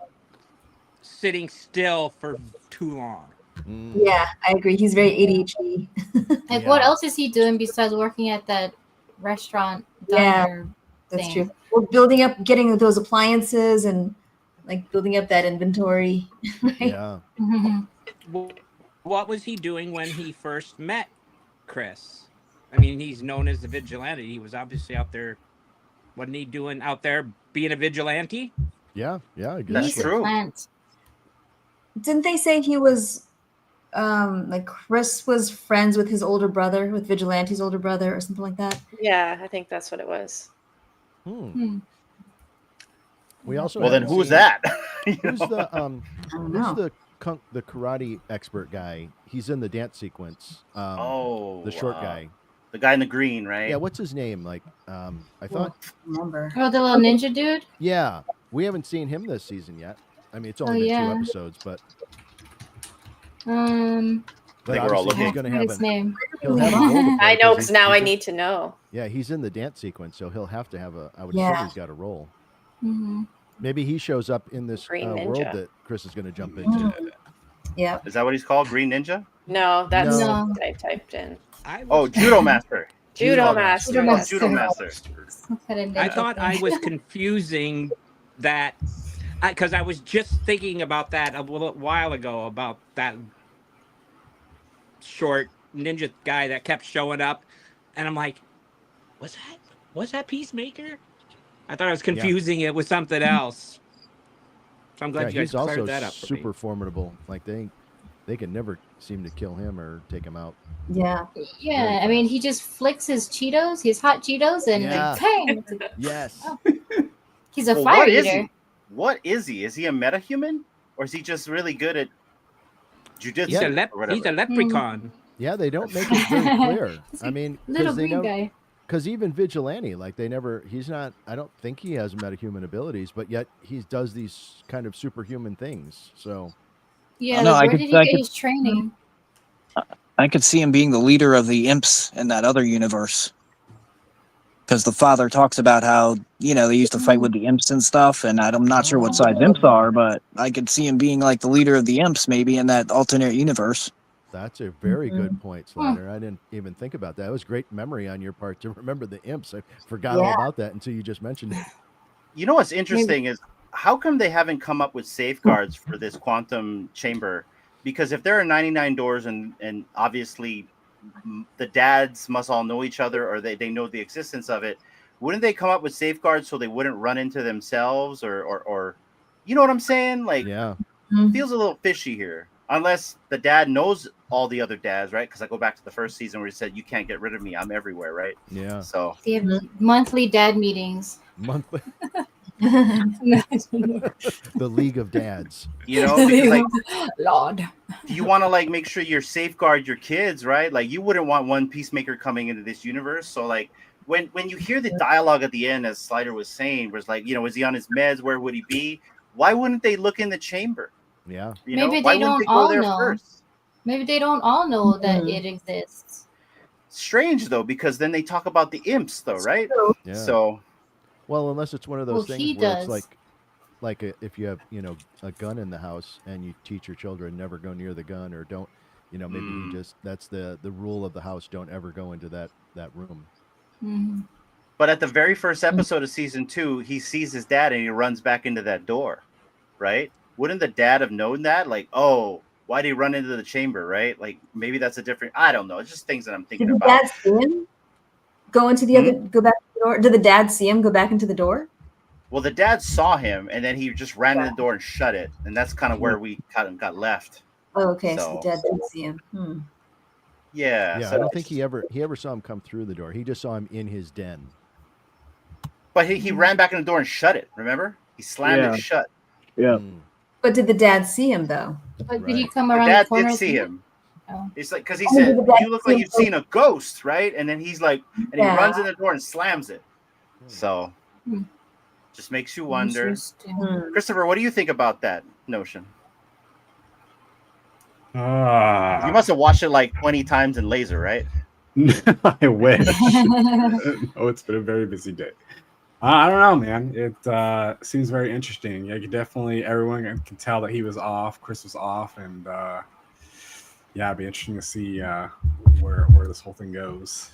sitting still for too long. Yeah, I agree. He's very ADHD. Like, what else is he doing besides working at that restaurant? Yeah, that's true. We're building up, getting those appliances and like building up that inventory. Right? Yeah. What was he doing when he first met Chris? I mean, he's known as the vigilante. He was obviously out there. Wasn't he doing out there being a vigilante? Yeah, that's true. Didn't they say he was like Chris was friends with his older brother, with Vigilante's older brother or something like that? Yeah, I think that's what it was. We also then who's that? Who's the karate expert guy? He's in the dance sequence. The short guy. The guy in the green, right? Yeah, what's his name? Like, I thought. Remember? Oh, the little ninja dude. Yeah, we haven't seen him this season yet. I mean, it's only been 2 episodes, but. But we're all looking. He's going to have his name. He'll have a role to play I know, because now I need to know. Yeah, he's in the dance sequence, so he'll have to have a. I would assume he's got a role. Maybe he shows up in this world that Chris is going to jump into. Yeah. Is that what he's called? Green Ninja? No, that's what I typed in. Judo Master. Judo Master. Judo Master. I thought I was confusing that because I was just thinking about that a little while ago, about that short ninja guy that kept showing up, and I'm like, was that Peacemaker? I thought I was confusing it with something else. So I'm glad you guys cleared that up. He's also super formidable. Like they can never seem to kill him or take him out. Yeah. Yeah, I mean, he just flicks his Cheetos, his hot Cheetos, and like, bang! Yes. Oh. He's a fire eater. What is he? Is he a metahuman, or is he just really good at jujitsu? He's a leprechaun. Yeah, they don't make it very clear. I mean, little green guy. Because even Vigilante, like he's not, I don't think he has metahuman abilities, but yet he does these kind of superhuman things. So. Yeah, where did he get his training? I could see him being the leader of the imps in that other universe. Because the father talks about how, they used to fight with the imps and stuff, and I'm not sure what size imps are, but I could see him being like the leader of the imps maybe in that alternate universe. That's a very good point, Slider. I didn't even think about that. It was great memory on your part to remember the imps. I forgot all about that until you just mentioned it. You know what's interesting is how come they haven't come up with safeguards for this quantum chamber? Because if there are 99 doors and obviously the dads must all know each other, or they know the existence of it, wouldn't they come up with safeguards so they wouldn't run into themselves or you know what I'm saying? Like, Yeah. feels a little fishy here. Unless the dad knows all the other dads, right? Because I go back to the first season where he said, "You can't get rid of me. I'm everywhere," right? Yeah. So They have monthly dad meetings. Monthly. Lord. The League of Dads. you know, because like, you want to like make sure you safeguard your kids, right? Like, you wouldn't want one Peacemaker coming into this universe. So like, when you hear the dialogue at the end, as Slider was saying, was like, you know, is he on his meds? Where would he be? Why wouldn't they look in the chamber? Yeah. You know, Maybe why they wouldn't don't they go all there know. first? Maybe they don't all know that it exists. Strange though, because then they talk about the imps, though, right? Yeah. So, well, unless it's one of those Well, things he where it's does. like if you have, you know, a gun in the house and you teach your children never go near the gun, or don't, you know, maybe he just, that's the rule of the house, don't ever go into that room. Mhm. but at the very first episode of season 2, he sees his dad and he runs back into that door, right? Wouldn't the dad have known that? Like, oh, why'd he run into the chamber, right? Like, maybe that's a different, I don't know. It's just things that I'm thinking Did the about. dad see him go into the other, go back to the door? Did the dad see him go back into the door? Well, the dad saw him and then he just ran in the door and shut it. And that's kind of where we kind of got left. Oh, okay. So So, the dad didn't see him. yeah. Yeah, So I don't think he ever saw him come through the door. He just saw him in his den. But he ran back in the door and shut it, remember? He slammed it shut. Yeah. But did the dad see him though? But did he come The around dad the corner? did see too? him. Oh. It's like, because he Oh, did said, the dad "You look see like him you've seen a ghost," right? And then he's like, and he Yeah. runs in the door and slams it. So, just makes you wonder. Interesting. Christopher, what do you think about that notion? You Ah, must have watched it like 20 times in laser, right? I wish. Oh, it's been a very busy day. I don't know, man. It seems very interesting. I could definitely, everyone can tell that he was off. Chris was off, and yeah, it'd be interesting to see where this whole thing goes.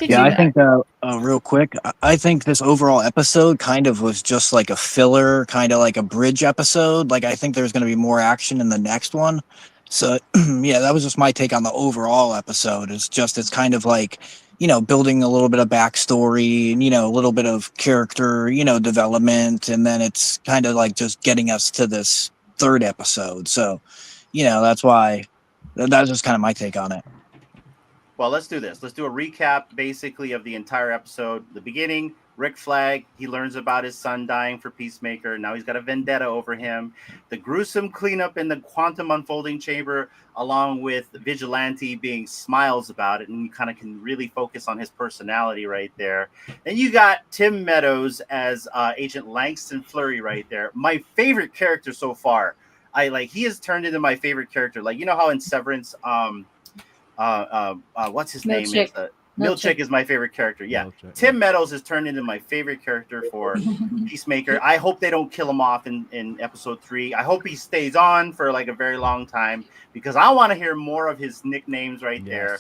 Yeah, I think real quick, I think this overall episode kind of was just like a filler, kind of like a bridge episode. Like, I think there's going to be more action in the next one. So yeah, that was just my take on the overall episode. It's kind of like, you know, building a little bit of backstory and, you know, a little bit of character, you know, development, and then it's kind of like just getting us to this third episode. So, you know, that's why that's just kind of my take on it. Well, let's do this. Let's do a recap, basically, of the entire episode. The beginning, Rick Flag, he learns about his son dying for Peacemaker. Now he's got a vendetta over him. The gruesome cleanup in the quantum unfolding chamber, along with Vigilante being smiles about it, and you kind of can really focus on his personality right there. Then you got Tim Meadows as Agent Langston Fleury right there. My favorite character so far. He has turned into my favorite character. Like, you know how in Severance, what's his name? Milchick is my favorite character. Yeah. Milchick, Tim Meadows has turned into my favorite character for Peacemaker. I hope they don't kill him off in episode 3. I hope he stays on for like a very long time, because I want to hear more of his nicknames right there.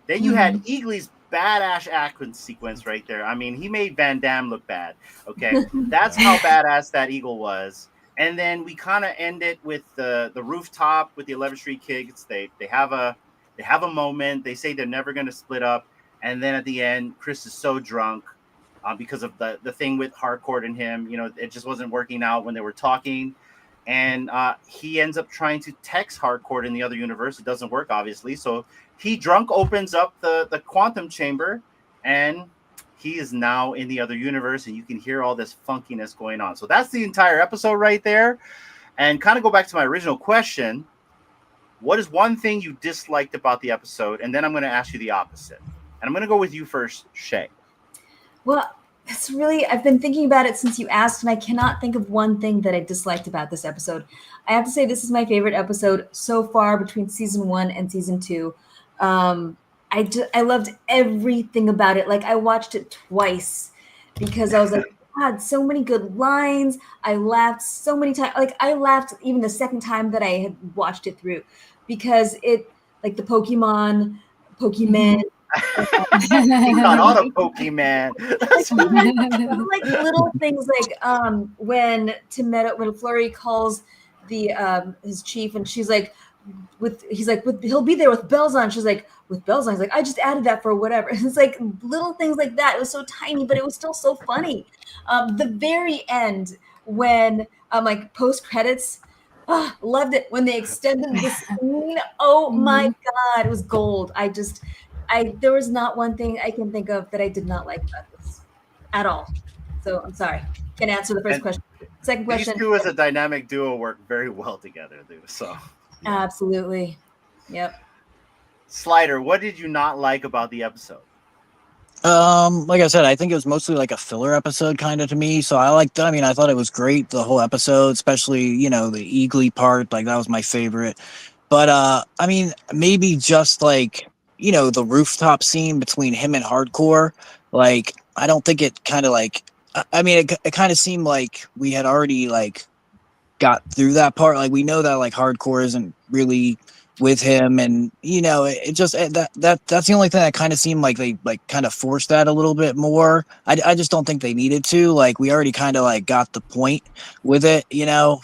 Then you had Eagly's badass action sequence right there. I mean, he made Van Damme look bad. Okay. That's how badass that eagle was. And then we kind of end it with the rooftop with the 11th Street kids. They have a moment. They say they're never going to split up. And then at the end, Chris is so drunk because of the thing with Harcourt and him. You know, it just wasn't working out when they were talking. And he ends up trying to text Harcourt in the other universe. It doesn't work, obviously. So he drunk opens up the quantum chamber, and he is now in the other universe. And you can hear all this funkiness going on. So that's the entire episode right there. And kind of go back to my original question. What is one thing you disliked about the episode? And then I'm going to ask you the opposite. And I'm going to go with you first, Shay. Well, it's really, I've been thinking about it since you asked, and I cannot think of one thing that I disliked about this episode. I have to say this is my favorite episode so far between season 1 and season 2. I loved everything about it. Like, I watched it twice because I was like, God, so many good lines. I laughed so many times. Like, I laughed even the second time that I had watched it through, because it, like the Pokemon, He got all the Pokemon. Like little things like when Flurry calls the his chief and she's like he'll be there with bells on. She's like, with bells on. He's like, I just added that for whatever. It's like little things like that. It was so tiny, but it was still so funny. The very end when like post credits, loved it when they extended the scene. Oh my God, it was gold. There was not one thing I can think of that I did not like about this at all. So I'm sorry. Can answer the first question. Second question. These two as a dynamic duo work very well together, dude. So absolutely. Yep. Slider, what did you not like about the episode? Like I said, I think it was mostly like a filler episode kind of to me. So I thought it was great, the whole episode, especially, the Eagly part, like that was my favorite. But I mean, maybe just like, the rooftop scene between him and Hardcore, like I don't think it kind of like it kind of seemed like we had already like got through that part. Like we know that like Hardcore isn't really with him, and it just that's the only thing that kind of seemed like they like kind of forced that a little bit more. I just don't think they needed to. Like we already kind of like got the point with it,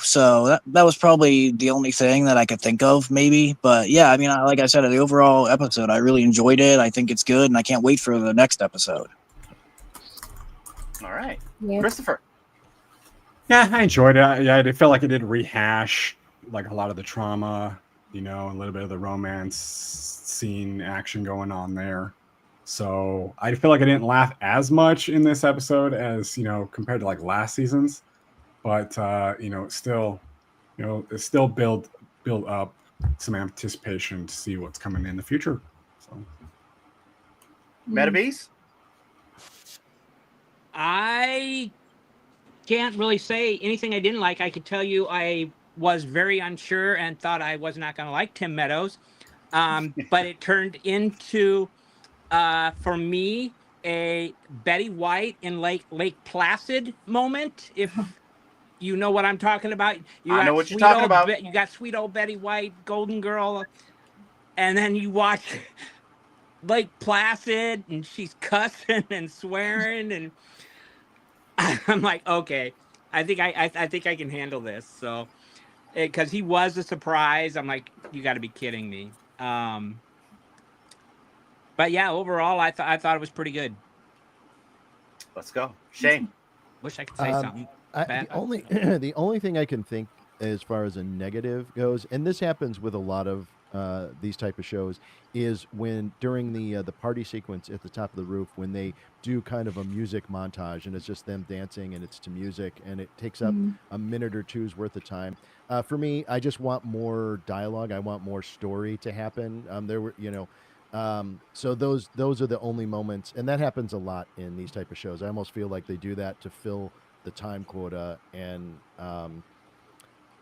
so that was probably the only thing that I could think of maybe. But yeah, I mean, like I said, the overall episode I really enjoyed it. I think it's good and I can't wait for the next episode. All right. Christopher. Yeah, I enjoyed it. I felt like it did rehash like a lot of the trauma, a little bit of the romance scene action going on there. So I feel like I didn't laugh as much in this episode as, compared to like last season's, but it still build up some anticipation to see what's coming in the future. So Metabeast? I can't really say anything I didn't like. I could tell you I was very unsure and thought I was not going to like Tim Meadows. But it turned into, for me, a Betty White in Lake Placid moment. If you know what I'm talking about. I know what you're talking about. You got sweet old Betty White, Golden Girl, and then you watch Lake Placid and she's cussing and swearing, and I'm like, okay, I think I can handle this. So, because he was a surprise, I'm like, you got to be kidding me. But yeah, overall, I thought it was pretty good. Let's go, Shane. Wish I could say something. The only thing I can think as far as a negative goes, and this happens with a lot of these type of shows, is when during the party sequence at the top of the roof, when they do kind of a music montage and it's just them dancing and it's to music and it takes up a minute or two's worth of time. For me, I just want more dialogue. I want more story to happen. So those are the only moments, and that happens a lot in these type of shows. I almost feel like they do that to fill the time quota, and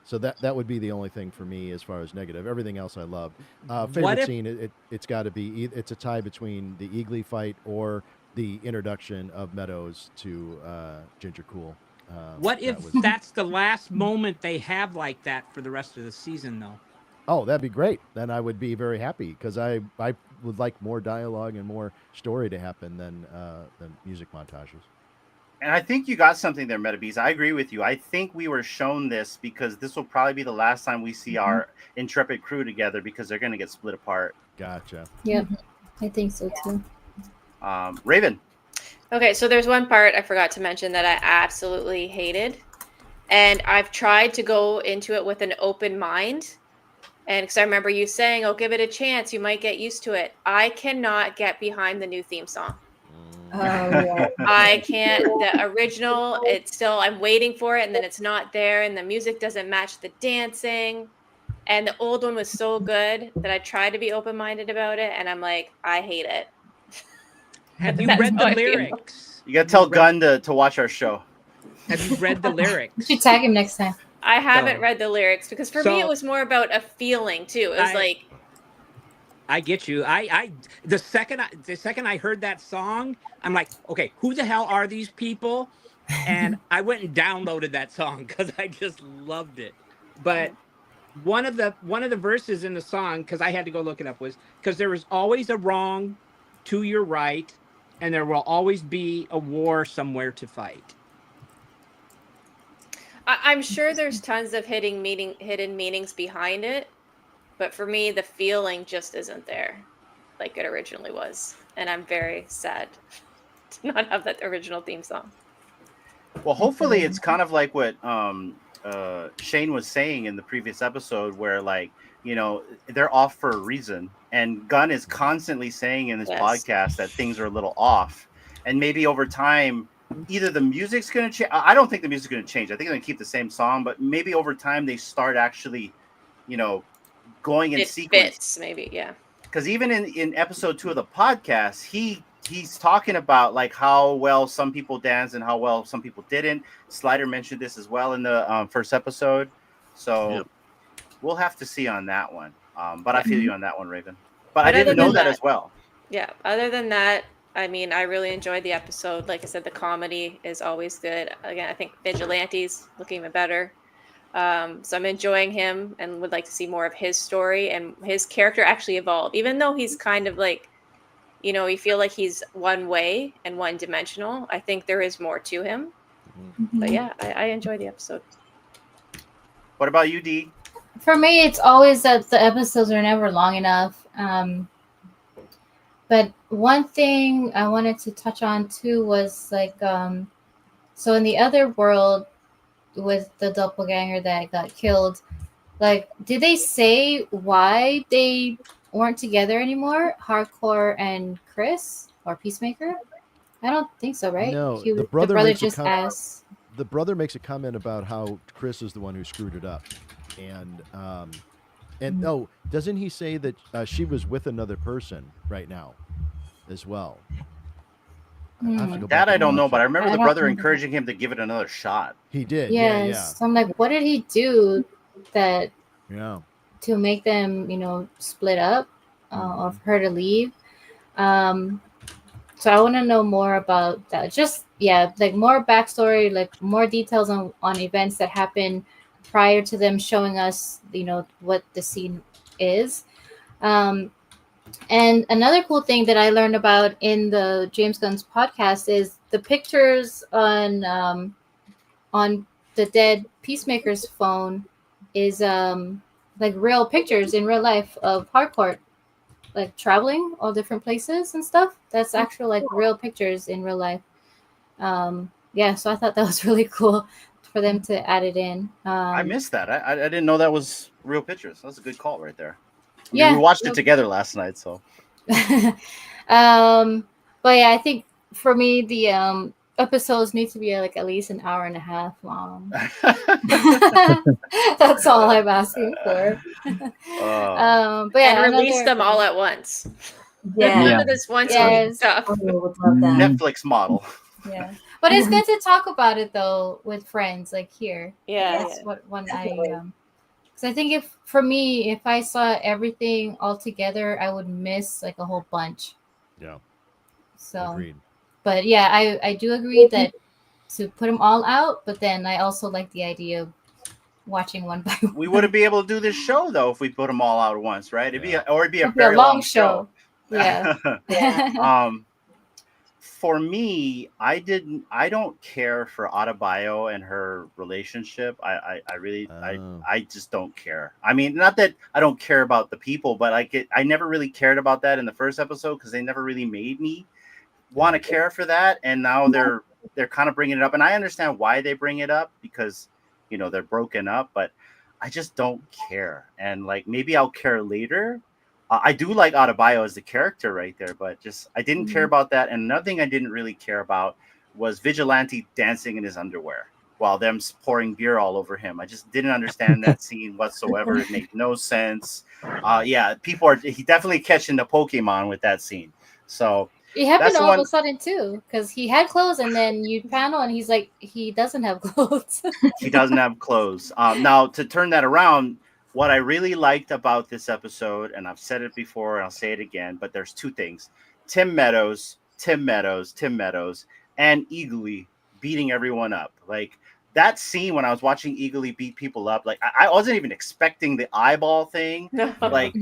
so that would be the only thing for me as far as negative. Everything else I loved. Favorite scene, it's got to be, it's a tie between the Eagly fight or the introduction of Meadows to Ginger Cool. What if that's the last moment they have like that for the rest of the season, though? Oh, that'd be great. Then I would be very happy, because I would like more dialogue and more story to happen than music montages. And I think you got something there, Metabeast. I agree with you. I think we were shown this because this will probably be the last time we see our intrepid crew together, because they're going to get split apart. Gotcha. Yeah, I think so too. Raven. Okay, so there's one part I forgot to mention that I absolutely hated. And I've tried to go into it with an open mind. And because I remember you saying, oh, give it a chance, you might get used to it. I cannot get behind the new theme song. Oh, yeah. I can't. The original, it's still, I'm waiting for it, and then it's not there, and the music doesn't match the dancing. And the old one was so good that I tried to be open-minded about it, and I'm like, I hate it. Have you read the lyrics? You got to tell Gunn to watch our show. Have you read the lyrics? You should tag him next time. I haven't read the lyrics, because for me it was more about a feeling too. It was like, I get you. The second I heard that song, I'm like, okay, who the hell are these people? And I went and downloaded that song because I just loved it. But one of the verses in the song, because I had to go look it up, was because there was always a wrong to your right, and there will always be a war somewhere to fight. I'm sure there's tons of hidden meanings behind it, but for me, the feeling just isn't there like it originally was, and I'm very sad to not have that original theme song. Well, hopefully it's kind of like what Shane was saying in the previous episode, where like, you know, they're off for a reason, and Gunn is constantly saying in this podcast that things are a little off, and maybe over time either the music's going to change. I don't think the music's going to change. I think they're going to keep the same song, but maybe over time they start actually, you know, going in sequence. Fits, maybe, yeah. Because even in episode 2 of the podcast, he's talking about like how well some people danced and how well some people didn't. Slider mentioned this as well in the first episode, so we'll have to see on that one. But I feel you on that one, Raven. But I didn't know that as well. Yeah. Other than that, I mean, I really enjoyed the episode. Like I said, the comedy is always good. Again, I think Vigilante's looking even better. So I'm enjoying him and would like to see more of his story and his character actually evolve. Even though he's kind of like, you know, you feel like he's one way and one dimensional, I think there is more to him. But yeah, I enjoyed the episode. What about you, Dee? For me, it's always that the episodes are never long enough. But one thing I wanted to touch on too was like, so in the other world with the doppelganger that got killed, like, did they say why they weren't together anymore? Hardcore and Chris or Peacemaker? I don't think so, right? No, the brother just asked. The brother makes a comment about how Chris is the one who screwed it up, and no, doesn't he say that she was with another person right now, as well? That I don't know, but I remember the brother encouraging him to give it another shot. He did. Yes. Yeah. So I'm like, what did he do that? Yeah. To make them, you know, split up, or for her to leave. So I want to know more about that. Just like more backstory, like more details on events that happened prior to them showing us, you know, what the scene is. And another cool thing that I learned about in the James Gunn's podcast is the pictures on the dead Peacemaker's phone is like real pictures in real life of Hardcore, like traveling all different places and stuff. That's actual like real pictures in real life. So I thought that was really cool for them to add it in. I missed that. I didn't know that was real pictures. That's a good call right there. We watched it together last night, so. But yeah, I think for me the episodes need to be like at least an hour and a half long. That's all I'm asking for. But yeah, and release them all at once. Yeah. This one I stuff. would love that. Netflix model. Yeah, but it's good to talk about it though with friends, like here. Yeah, that's what when I because I think if I saw everything all together, I would miss like a whole bunch. Yeah. So. Agreed. But yeah, I do agree that to put them all out, but then I also like the idea of watching one by one. We wouldn't be able to do this show though if we put them all out at once, right? It'd be a very long show. Yeah. For me, I don't care for Adebayo and her relationship. I really I just don't care. I mean, not that I don't care about the people, but I never really cared about that in the first episode because they never really made me want to care for that, and now they're kind of bringing it up, and I understand why they bring it up because, you know, they're broken up, but I just don't care, and like maybe I'll care later. I do like Adebayo as the character right there, but just I didn't care about that. And another thing I didn't really care about was Vigilante dancing in his underwear while them pouring beer all over him. I just didn't understand that scene whatsoever. It made no sense. He definitely catching the Pokemon with that scene. So it happened all of a sudden too, because he had clothes, and then you panel, and he's like, he doesn't have clothes. He doesn't have clothes. Now to turn that around, what I really liked about this episode, and I've said it before, and I'll say it again, but there's two things: Tim Meadows, and Eagly beating everyone up. Like that scene when I was watching Eagly beat people up, like I wasn't even expecting the eyeball thing. Like,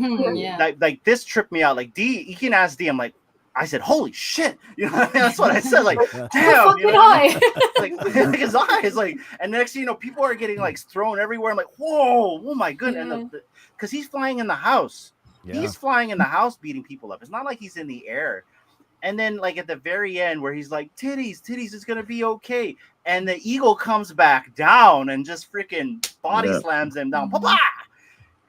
like this tripped me out. Like D, you can ask D. I'm like, I said, "Holy shit!" You know, that's what I said. Like, The damn, fucking you know, eye. like his eyes, like, and next thing you know, people are getting like thrown everywhere. I'm like, whoa, oh my goodness, Yeah. because he's flying in the house. Yeah. He's flying in the house, beating people up. It's not like he's in the air. And then, like at the very end, where he's like, "Titties, titties, it's gonna be okay," and the eagle comes back down and just freaking body slams them down. Blah,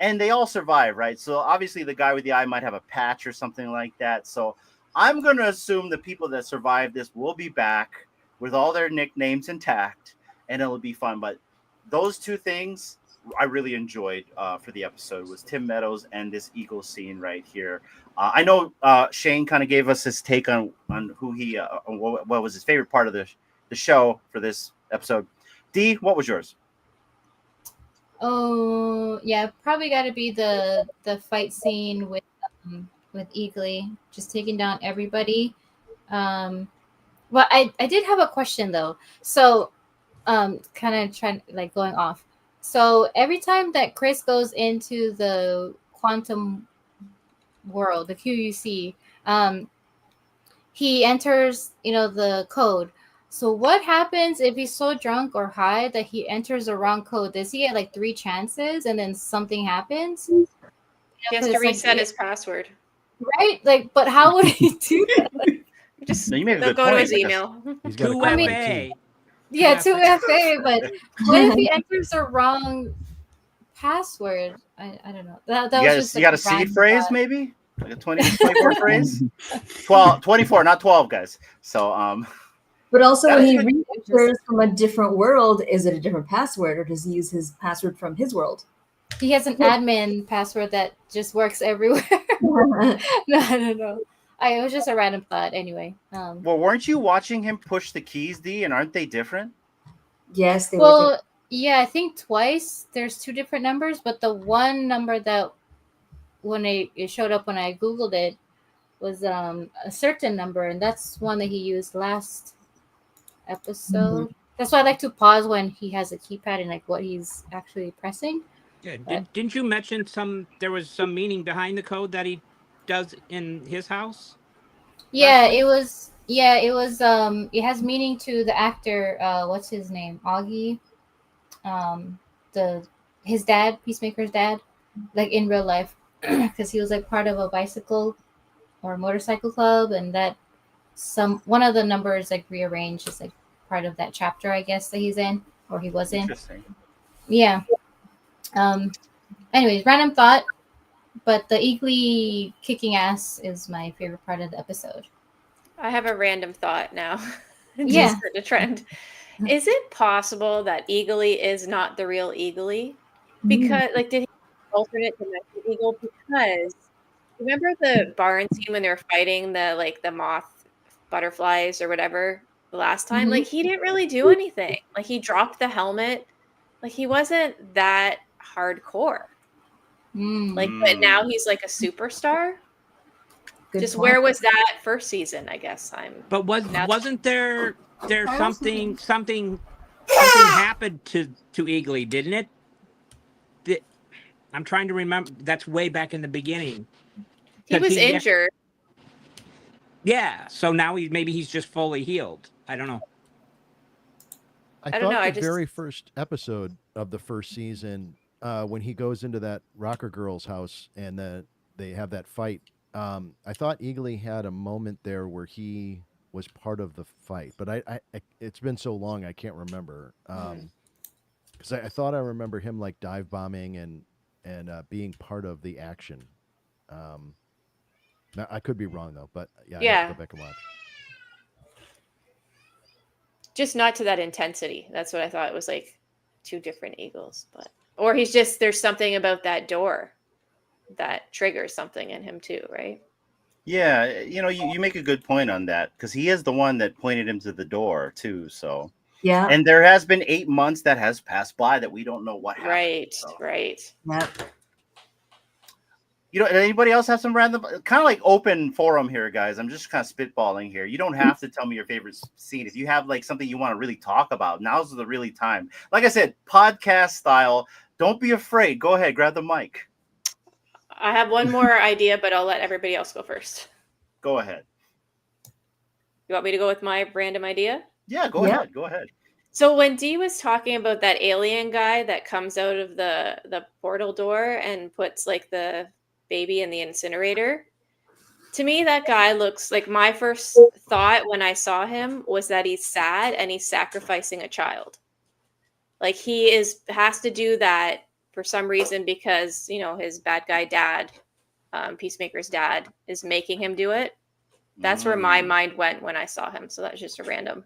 and they all survive, right? So obviously the guy with the eye might have a patch or something like that. So I'm going to assume the people that survive this will be back with all their nicknames intact, and it'll be fun. But those two things I really enjoyed for the episode was Tim Meadows and this eagle scene right here. I know Shane kind of gave us his take on who he what was his favorite part of the show for this episode. D, what was yours? Oh yeah, probably got to be the fight scene with Eagly just taking down everybody. Well, I did have a question though. So, kind of trying like going off. So every time that Chris goes into the quantum world, the QUC, he enters, the code. So what happens if he's so drunk or high that he enters the wrong code? Does he get like 3 chances and then something happens? He has to reset his password. Right? Like, but how would he do that? Just No, you make a good go to point, his email. He's got a 2FA. Yeah, 2FA, but what if he enters the wrong password? I don't know. That was just you got a seed phrase, maybe? Like a 24 phrase? 24, not 12, guys. So, But also, That when is he good. re-enters from a different world, is it a different password, or does he use his password from his world? He has an admin password that just works everywhere. No, I don't know. It was just a random thought anyway. well, weren't you watching him push the keys, D, and aren't they different? Yes, they were. Well, yeah, I think twice. There's 2 different numbers, but the one number that when it showed up when I Googled it was a certain number, and that's one that he used last episode. That's why I like to pause when he has a keypad and like what he's actually pressing. Yeah, didn't you mention there was some meaning behind the code that he does in his house? Yeah, it was it has meaning to the actor, what's his name? Augie. His dad, Peacemaker's dad, like in real life, because he was like part of a bicycle or motorcycle club, and that one of the numbers like rearranged is like part of that chapter, I guess, that he's in or he was in. Interesting. Yeah. Anyways, random thought, but the Eagly kicking ass is my favorite part of the episode. I have a random thought now. Yeah. Just for the trend. Is it possible that Eagly is not the real Eagly? Because, like, did he alternate dimension eagle? Because remember the barn scene when they were fighting the moth butterflies or whatever the last time? Like, he didn't really do anything. Like, he dropped the helmet. Like, he wasn't that hardcore. Like, but now he's like a superstar. Good Just point. where was that first season? I guess But wasn't there something happened to Eagly, didn't it? I'm trying to remember. That's way back in the beginning. he was injured. Yeah, so now maybe he's just fully healed. I don't know. I don't thought know, I the just- very first episode of the first season, when he goes into that rocker girl's house and they have that fight, I thought Eagly had a moment there where he was part of the fight, but I it's been so long I can't remember. Because I thought I remember him like dive bombing and being part of the action. Now, I could be wrong though, but yeah, I have to go back and watch. Just not to that intensity. That's what I thought. It was like 2 different eagles, or he's just, there's something about that door that triggers something in him too, right? Yeah, you make a good point on that because he is the one that pointed him to the door too. So Yeah. and there has been 8 months that has passed by that we don't know what happened. Right, so. right. Yep. Anybody else have some random, kind of like open forum here, guys? I'm just kind of spitballing here. You don't have to tell me your favorite scene. If you have like something you want to really talk about, now's the really time. Like I said, podcast style. Don't be afraid. Go ahead, grab the mic. I have one more idea, but I'll let everybody else go first. Go ahead. You want me to go with my random idea? Yeah, go ahead. Go ahead. So when Dee was talking about that alien guy that comes out of the portal door and puts like the baby in the incinerator, to me that guy looks like, my first thought when I saw him was that he's sad and he's sacrificing a child. Like he has to do that for some reason because, you know, his bad guy dad, Peacemaker's dad, is making him do it. That's where my mind went when I saw him. So that's just a random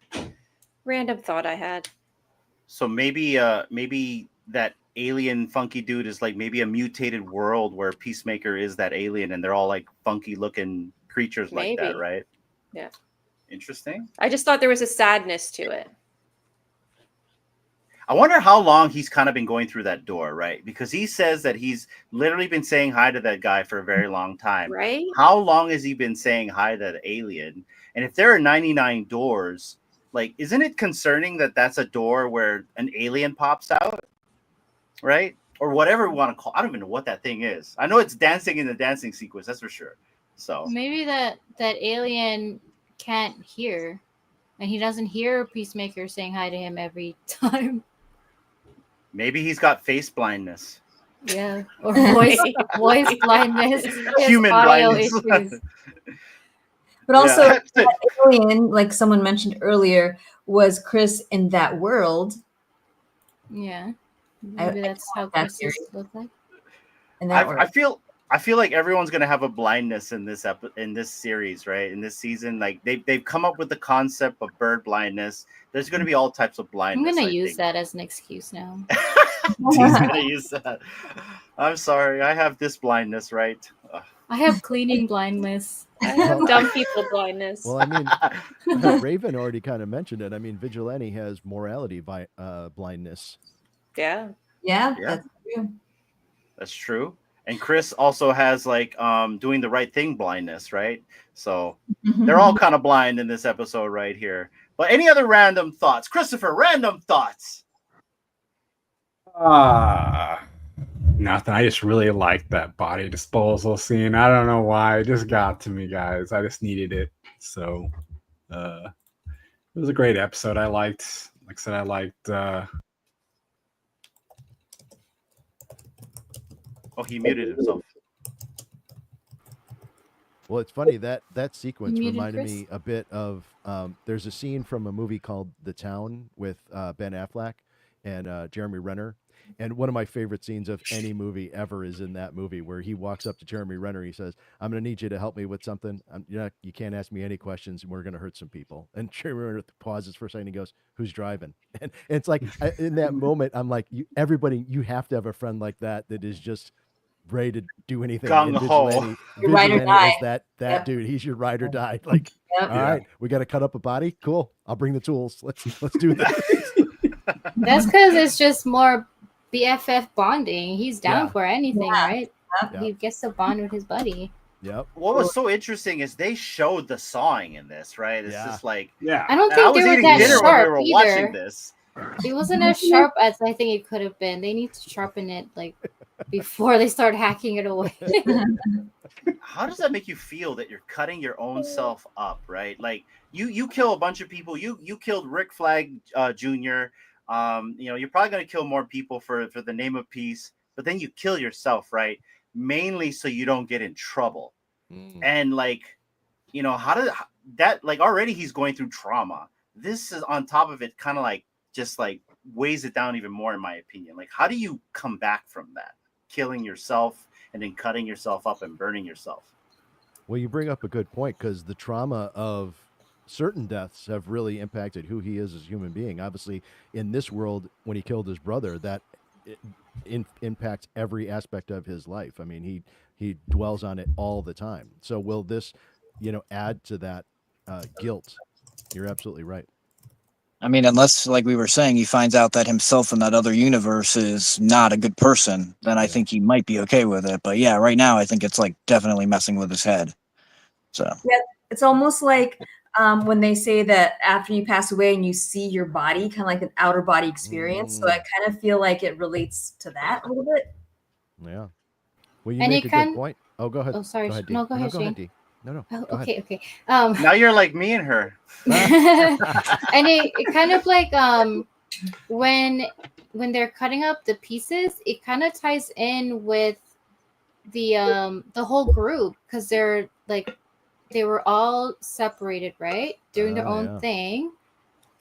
thought I had. So maybe that alien funky dude is like maybe a mutated world where Peacemaker is that alien and they're all like funky looking creatures like that, right? Yeah. Interesting. I just thought there was a sadness to it. I wonder how long he's kind of been going through that door, right? Because he says that he's literally been saying hi to that guy for a very long time. Right? How long has he been saying hi to that alien? And if there are 99 doors, like, isn't it concerning that that's a door where an alien pops out, right? Or whatever we want to call. I don't even know what that thing is. I know it's dancing in the dancing sequence, that's for sure. So maybe that alien can't hear, and he doesn't hear Peacemaker saying hi to him every time. maybe he's got face blindness. Yeah, or voice blindness, Human audio blindness. issues. But also, Yeah. that alien, like someone mentioned earlier, was Chris in that world. Yeah, maybe that's how that's Chris look like. In that I feel like everyone's gonna have a blindness in this in this series, right? In this season, like they've come up with the concept of bird blindness. There's gonna be all types of blindness. I'm gonna I use think. that as an excuse now. He's gonna use that. I'm sorry, I have this blindness, right? I have cleaning blindness. I have dumb people blindness. Well, I mean, Raven already kind of mentioned it. I mean, Vigilante has morality blindness. Yeah. Yeah, Yeah. that's true. That's true. And Chris also has like doing the right thing blindness, right? So they're all kind of blind in this episode right here. But any other random thoughts? Christopher, random thoughts. Nothing. I just really liked that body disposal scene. I don't know why. It just got to me, guys. I just needed it. So it was a great episode. I liked, like I said, I liked Oh, he muted himself. Well, it's funny that sequence Muted reminded Chris? me a bit of there's a scene from a movie called The Town with Ben Affleck and Jeremy Renner. And one of my favorite scenes of any movie ever is in that movie where he walks up to Jeremy Renner. He says, "I'm going to need you to help me with something. You can't ask me any questions, and we're going to hurt some people." And Jeremy Renner pauses for a second. He goes, "Who's driving?" And it's like in that moment, I'm like, everybody, you have to have a friend like that is just ready to do anything. Gung ho. Your ride or Vigilante die. is that Yep. dude. He's your ride or die. Like, Yep. all right, we got to cut up a body. Cool. I'll bring the tools. Let's do this. That's because it's just more BFF bonding. He's down Yeah. for anything, Yeah. right? Yeah. He gets to bond with his buddy. Yep. What was so interesting is they showed the sawing in this, right? It's Yeah. just like yeah. I don't I think was they were eating that dinner when we sharp were watching either. this. It wasn't as sharp as I think it could have been. They need to sharpen it like before they start hacking it away. How does that make you feel that you're cutting your own self up, right? Like you kill a bunch of people. You killed Rick Flag Jr. You're probably going to kill more people for the name of peace, but then you kill yourself, right? Mainly so you don't get in trouble. And like, how did that, like, already he's going through trauma. This is on top of it, kind of like just like weighs it down even more, in my opinion. Like, how do you come back from that? Killing yourself and then cutting yourself up and burning yourself. Well, you bring up a good point because the trauma of certain deaths have really impacted who he is as a human being. Obviously, in this world, when he killed his brother, that impacts every aspect of his life. I mean, he dwells on it all the time. So will this, add to that guilt? You're absolutely right. I mean, unless, like we were saying, he finds out that himself in that other universe is not a good person, then I think he might be okay with it. But yeah, right now, I think it's like definitely messing with his head. So Yeah, it's almost like when they say that after you pass away and you see your body, kind of like an outer body experience. So I kind of feel like it relates to that a little bit. Yeah. Well, you And make it a good can- point. Oh, go ahead. Oh, sorry. Go ahead, Dee. No, go ahead, Go ahead, Shane. Dee. No. Oh, Go ahead. okay. Now you're like me and her. And it kind of like when they're cutting up the pieces, it kind of ties in with the whole group, because they're like they were all separated, right, doing their own thing,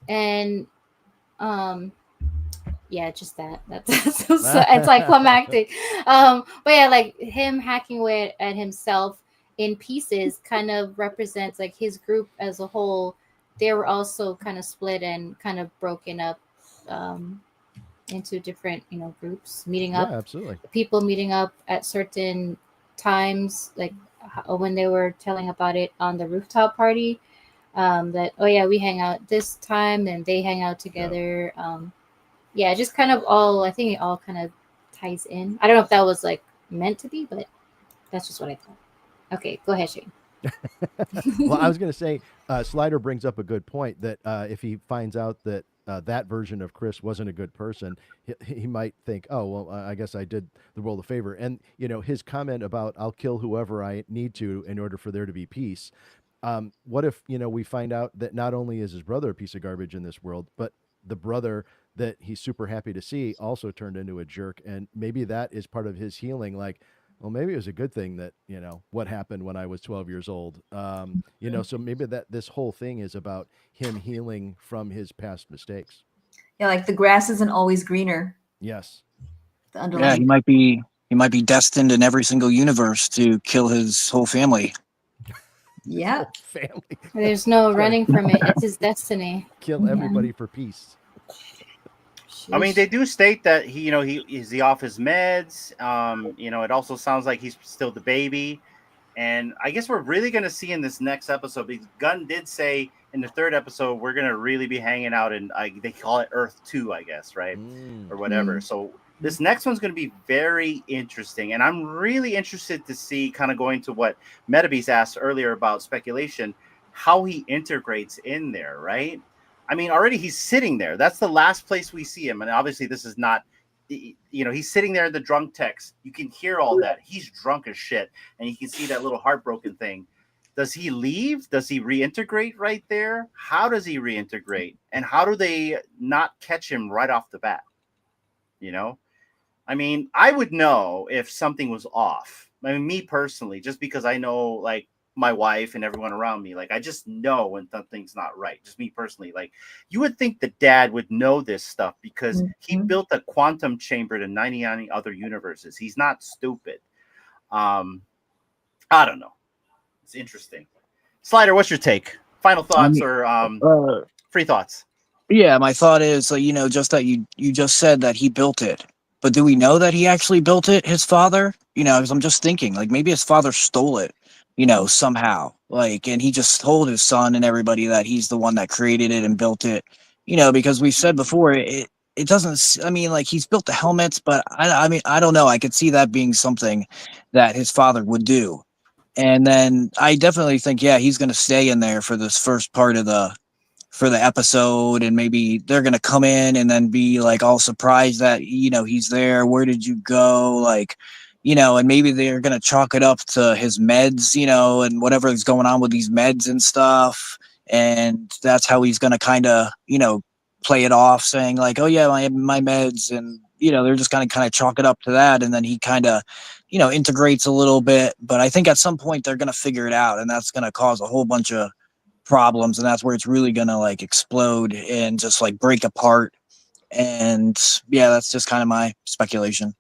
and yeah, just that's so it's like climactic. But yeah, like him hacking away at himself in pieces kind of represents like his group as a whole. They were also kind of split and kind of broken up into different, groups, meeting up. Yeah, absolutely. People meeting up at certain times, like when they were telling about it on the rooftop party. That we hang out this time and they hang out together. Yeah, just kind of I think it all kind of ties in. I don't know if that was like meant to be, but that's just what I thought. Okay, go ahead, Shane. Well, I was going to say, Slider brings up a good point that if he finds out that that version of Chris wasn't a good person, he might think, oh, well, I guess I did the world a favor. And, his comment about I'll kill whoever I need to in order for there to be peace. What if, we find out that not only is his brother a piece of garbage in this world, but the brother that he's super happy to see also turned into a jerk. And maybe that is part of his healing. Like, well, maybe it was a good thing that, what happened when I was 12 years old. So maybe that this whole thing is about him healing from his past mistakes. Yeah, like the grass isn't always greener. Yes. The underlying. Yeah, he might be destined in every single universe to kill his whole family. Yeah. Family. There's no running from it. It's his destiny. Kill everybody for peace. I mean, they do state that he is he off his meds. It also sounds like he's still the baby, and I guess we're really going to see in this next episode, because Gunn did say in the third episode we're going to really be hanging out in they call it Earth 2, I guess, right, or whatever. So this next one's going to be very interesting, and I'm really interested to see, kind of going to what Metabeast asked earlier about speculation, how he integrates in there, right? I mean, already he's sitting there. That's the last place we see him. And obviously this is not, he's sitting there in the drunk text. You can hear all that. He's drunk as shit. And you can see that little heartbroken thing. Does he leave? Does he reintegrate right there? How does he reintegrate? And how do they not catch him right off the bat? I mean, I would know if something was off. I mean, me personally, just because I know, like, my wife and everyone around me, like, I just know when something's not right. Just me personally, like, you would think the dad would know this stuff, because he built a quantum chamber to 99 other universes. He's not stupid. I don't know. It's interesting. Slider, what's your take? Final thoughts or free thoughts? Yeah, my thought is, just that you just said that he built it, but do we know that he actually built it, his father? Because I'm just thinking, like, maybe his father stole it, somehow, like, and he just told his son and everybody that he's the one that created it and built it, because we've said before, it doesn't, I mean, like, he's built the helmets, but I mean, I don't know. I could see that being something that his father would do. And then I definitely think, yeah, he's going to stay in there for this first part of the episode, and maybe they're going to come in and then be like all surprised that, he's there. Where did you go? Like, and maybe they're going to chalk it up to his meds, and whatever is going on with these meds and stuff. And that's how he's going to kind of, play it off, saying like, oh yeah, my meds. And, they're just going to kind of chalk it up to that. And then he kind of, integrates a little bit. But I think at some point they're going to figure it out, and that's going to cause a whole bunch of problems. And that's where it's really going to like explode and just like break apart. And yeah, that's just kind of my speculation.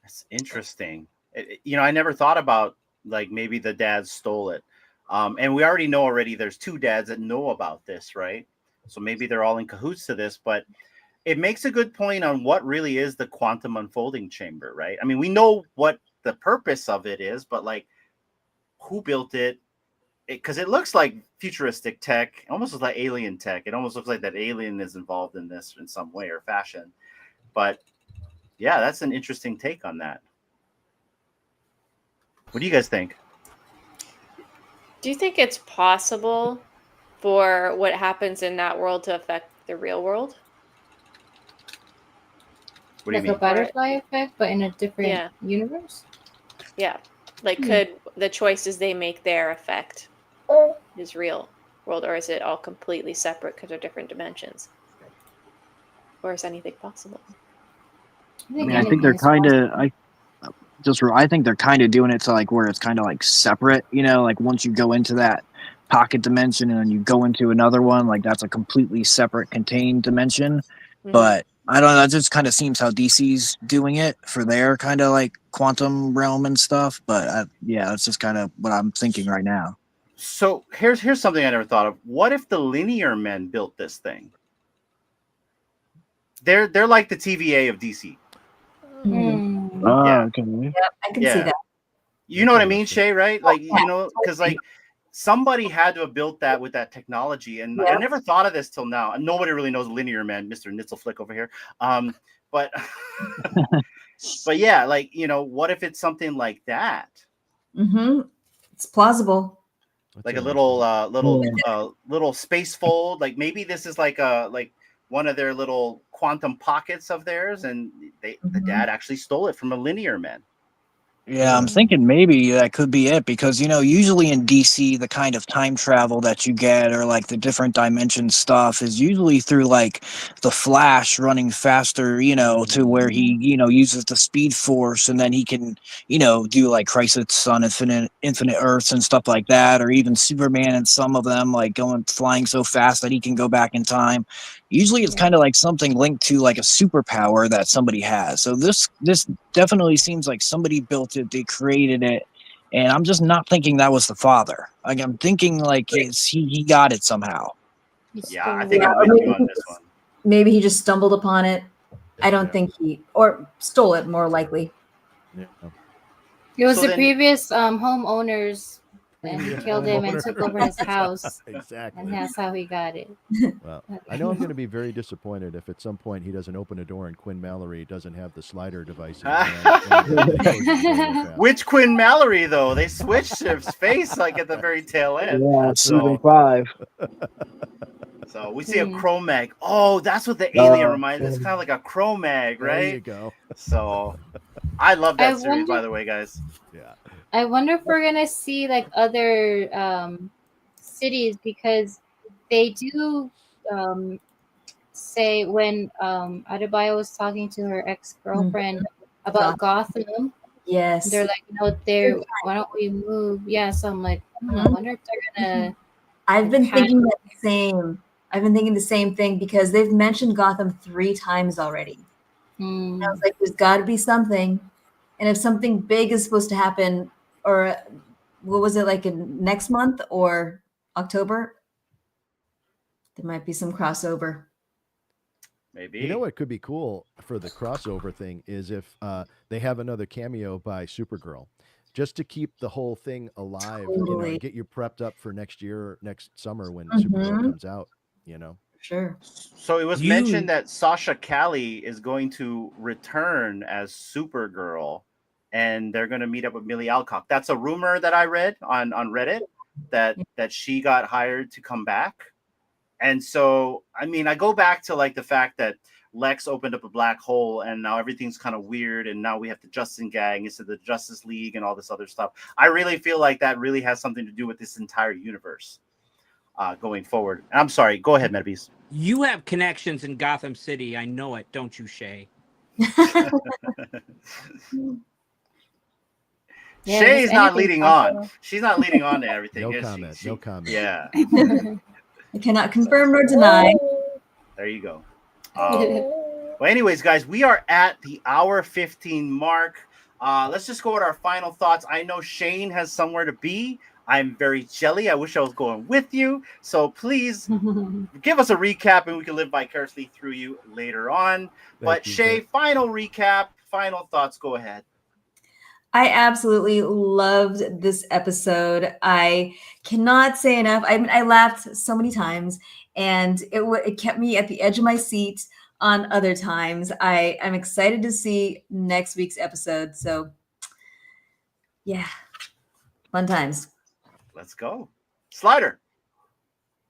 That's interesting. I never thought about, like, maybe the dad stole it. And we already know there's two dads that know about this, right? So maybe they're all in cahoots to this, but it makes a good point on what really is the quantum unfolding chamber, right? I mean, we know what the purpose of it is, but like, who built it? Because it looks like futuristic tech, almost looks like alien tech. It almost looks like that alien is involved in this in some way or fashion. But yeah, that's an interesting take on that. What do you guys think? Do you think it's possible for what happens in that world to affect the real world? What do you Like mean? a butterfly effect, but in a different universe? Yeah. Like, could the choices they make there affect his real world, or is it all completely separate because they're different dimensions? Or is anything possible? I think they're kind of. I think they're kind of doing it to like where it's kind of like separate. You know, like once you go into that pocket dimension and then you go into another one, like that's a completely separate contained dimension. But I don't know. That just kind of seems how DC's doing it for their kind of like quantum realm and stuff. But yeah, that's just kind of what I'm thinking right now. So here's something I never thought of. What if the linear men built this thing? They're like the TVA of DC. Yeah. Okay. Yep, I can see that. You know what I mean, Shay? Right? Like, you know, because like somebody had to have built that with that technology, and I never thought of this till now. And nobody really knows linear man, Mr. Nitzelflick over here. But but yeah, like, you know, what if it's something like that? It's plausible. Like a little little space fold. Like maybe this is like one of their little quantum pockets of theirs, and the dad actually stole it from a linear man. Yeah, I'm thinking maybe that could be it because, you know, usually in DC, the kind of time travel that you get or like the different dimension stuff is usually through like the Flash running faster, you know, to where he, you know, uses the Speed Force and then he can, you know, do like Crisis on Infinite Earths and stuff like that, or even Superman and some of them like flying so fast that he can go back in time. Usually it's kind of like something linked to like a superpower that somebody has. So this definitely seems like somebody built it, they created it, and I'm just not thinking that was the father. Like I'm thinking like he got it somehow. Yeah, I think I'm with you on this one. Maybe he just stumbled upon it. I don't think or stole it, more likely. It was the previous homeowners, and he killed him and took over his house. Exactly. And that's how he got it. Well, I know I'm going to be very disappointed if at some point he doesn't open a door and Quinn Mallory doesn't have the slider device. Which Quinn Mallory, though? They switched his face like at the very tail end. Yeah, season 5. So we see a Cro-Mag. Oh, that's what the alien reminds me. It's kind of like a Cro-Mag, right? There you go. So I love that series, by the way, guys. Yeah. I wonder if we're gonna see like other cities, because they do say when Adebayo was talking to her ex-girlfriend about Gotham. Yes. They're like, why don't we move? Yeah, so I'm like, I wonder if they're gonna. I've been thinking the same thing because they've mentioned Gotham 3 times already. And I was like, there's got to be something. And if something big is supposed to happen, or what was it, like in next month or October, there might be some crossover. Maybe. You know what could be cool for the crossover thing is if they have another cameo by Supergirl, just to keep the whole thing alive, you know, and get you prepped up for next summer when Supergirl comes out, you know. Sure. So it was mentioned that Sasha Calle is going to return as Supergirl, and they're going to meet up with Millie Alcock. That's a rumor that I read on Reddit that she got hired to come back. And so, I mean, I go back to like the fact that Lex opened up a black hole and now everything's kind of weird. And now we have the Justin Gang instead of the Justice League and all this other stuff. I really feel like that really has something to do with this entire universe going forward. And I'm sorry. Go ahead, Metabeast. You have connections in Gotham City. I know it. Don't you, Shay? Shay's not leading on. She's not leading on to everything. No comment. No comment. Yeah. I cannot confirm nor deny. There you go. Well, anyways, guys, we are at the hour 15 mark. Let's just go with our final thoughts. I know Shane has somewhere to be. I'm very jelly. I wish I was going with you. So please give us a recap and we can live vicariously through you later on. But Shay, final recap, final thoughts. Go ahead. I absolutely loved this episode. I cannot say enough. I mean, I laughed so many times, and it kept me at the edge of my seat on other times. I'm excited to see next week's episode. So, yeah, fun times. Let's go. Slider.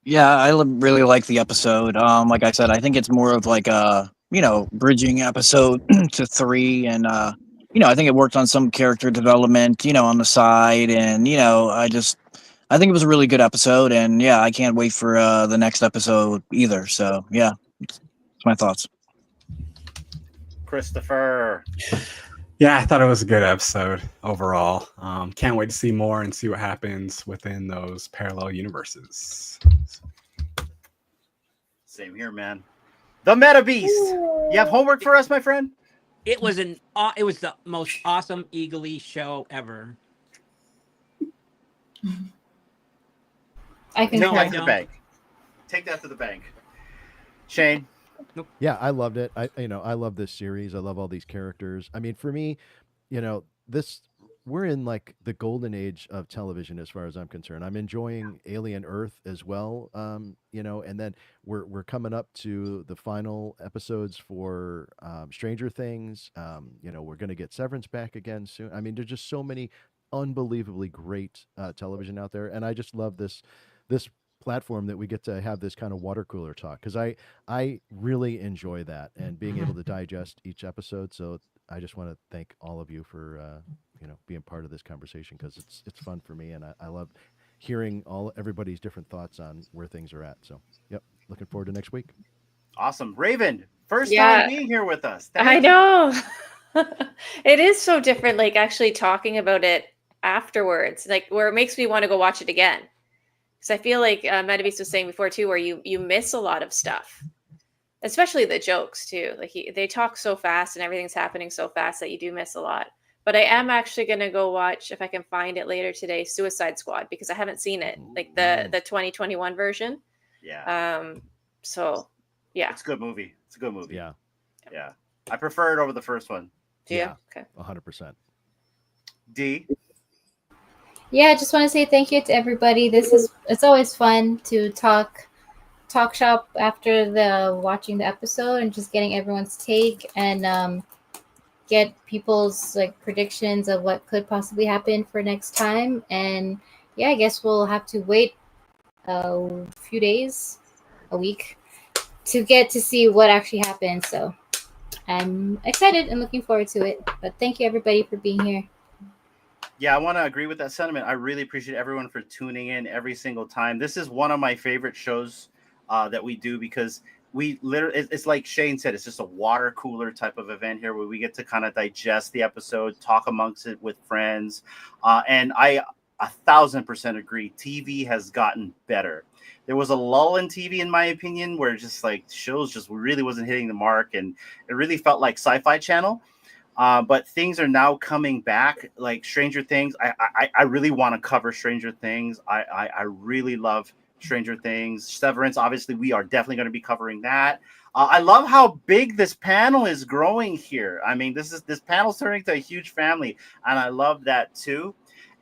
Yeah, I really like the episode. Like I said, I think it's more of like a, bridging episode to 3, and I think it worked on some character development, on the side, and I think it was a really good episode, and yeah, I can't wait for the next episode either. So yeah, it's my thoughts. Christopher. Yeah, I thought it was a good episode overall. Can't wait to see more and see what happens within those parallel universes. Same here, man. The Meta Beast. You have homework for us, my friend? It was the most awesome Eagle-y show ever. I can Take that I to the don't. bank. Take that to the bank. Shane. Yeah, I loved it. I love this series. I love all these characters. I mean, for me, we're in like the golden age of television as far as I'm concerned. I'm enjoying Alien Earth as well. And then we're coming up to the final episodes for Stranger Things. We're going to get Severance back again soon. I mean, there's just so many unbelievably great television out there, and I just love this platform that we get to have this kind of water cooler talk, because I really enjoy that and being able to digest each episode. So I just want to thank all of you for being part of this conversation, because it's fun for me, and I love hearing everybody's different thoughts on where things are at. So yep, looking forward to next week. Awesome. Raven, first time being here with us. I know. It is so different, like actually talking about it afterwards, like where it makes me want to go watch it again. Because I feel like Metabeast was saying before too, where you miss a lot of stuff, especially the jokes too. Like they talk so fast and everything's happening so fast that you do miss a lot. But I am actually going to go watch, if I can find it later today, Suicide Squad, because I haven't seen it, like the 2021 version. Yeah. So yeah, it's a good movie. It's a good movie. Yeah. Yeah. I prefer it over the first one. Do you? Yeah. Okay. 100%. D. Yeah, I just want to say thank you to everybody. It's always fun to talk shop after watching the episode and just getting everyone's take and get people's like predictions of what could possibly happen for next time. And yeah, I guess we'll have to wait a few days, a week, to get to see what actually happens. So I'm excited and looking forward to it. But thank you everybody for being here. Yeah, I want to agree with that sentiment. I really appreciate everyone for tuning in every single time. This is one of my favorite shows that we do, because we literally, it's like Shane said, it's just a water cooler type of event here where we get to kind of digest the episode, talk amongst it with friends. And I 1,000% agree. TV has gotten better. There was a lull in TV, in my opinion, where just like shows just really wasn't hitting the mark, and it really felt like Sci-Fi Channel. But things are now coming back, like Stranger Things. I really want to cover Stranger Things. I really love Stranger Things. Severance, obviously, we are definitely going to be covering that. I love how big this panel is growing here. I mean, this panel's turning into a huge family, and I love that too.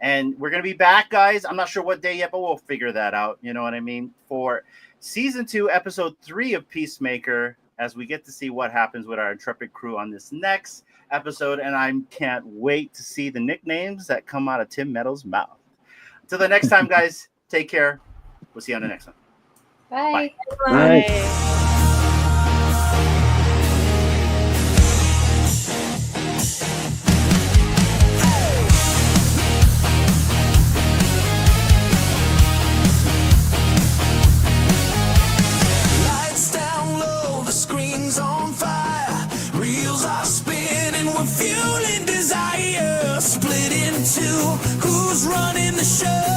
And we're going to be back, guys. I'm not sure what day yet, but we'll figure that out. You know what I mean? For season 2, episode 3 of Peacemaker, as we get to see what happens with our intrepid crew on this next episode. And I can't wait to see the nicknames that come out of Tim Meadows' mouth. Until the next time, guys, take care. We'll see you on the next one. Bye. Bye. Lights down low, the screen's on fire. Reels are spinning, we're fueling desire. Split in two, who's running the show?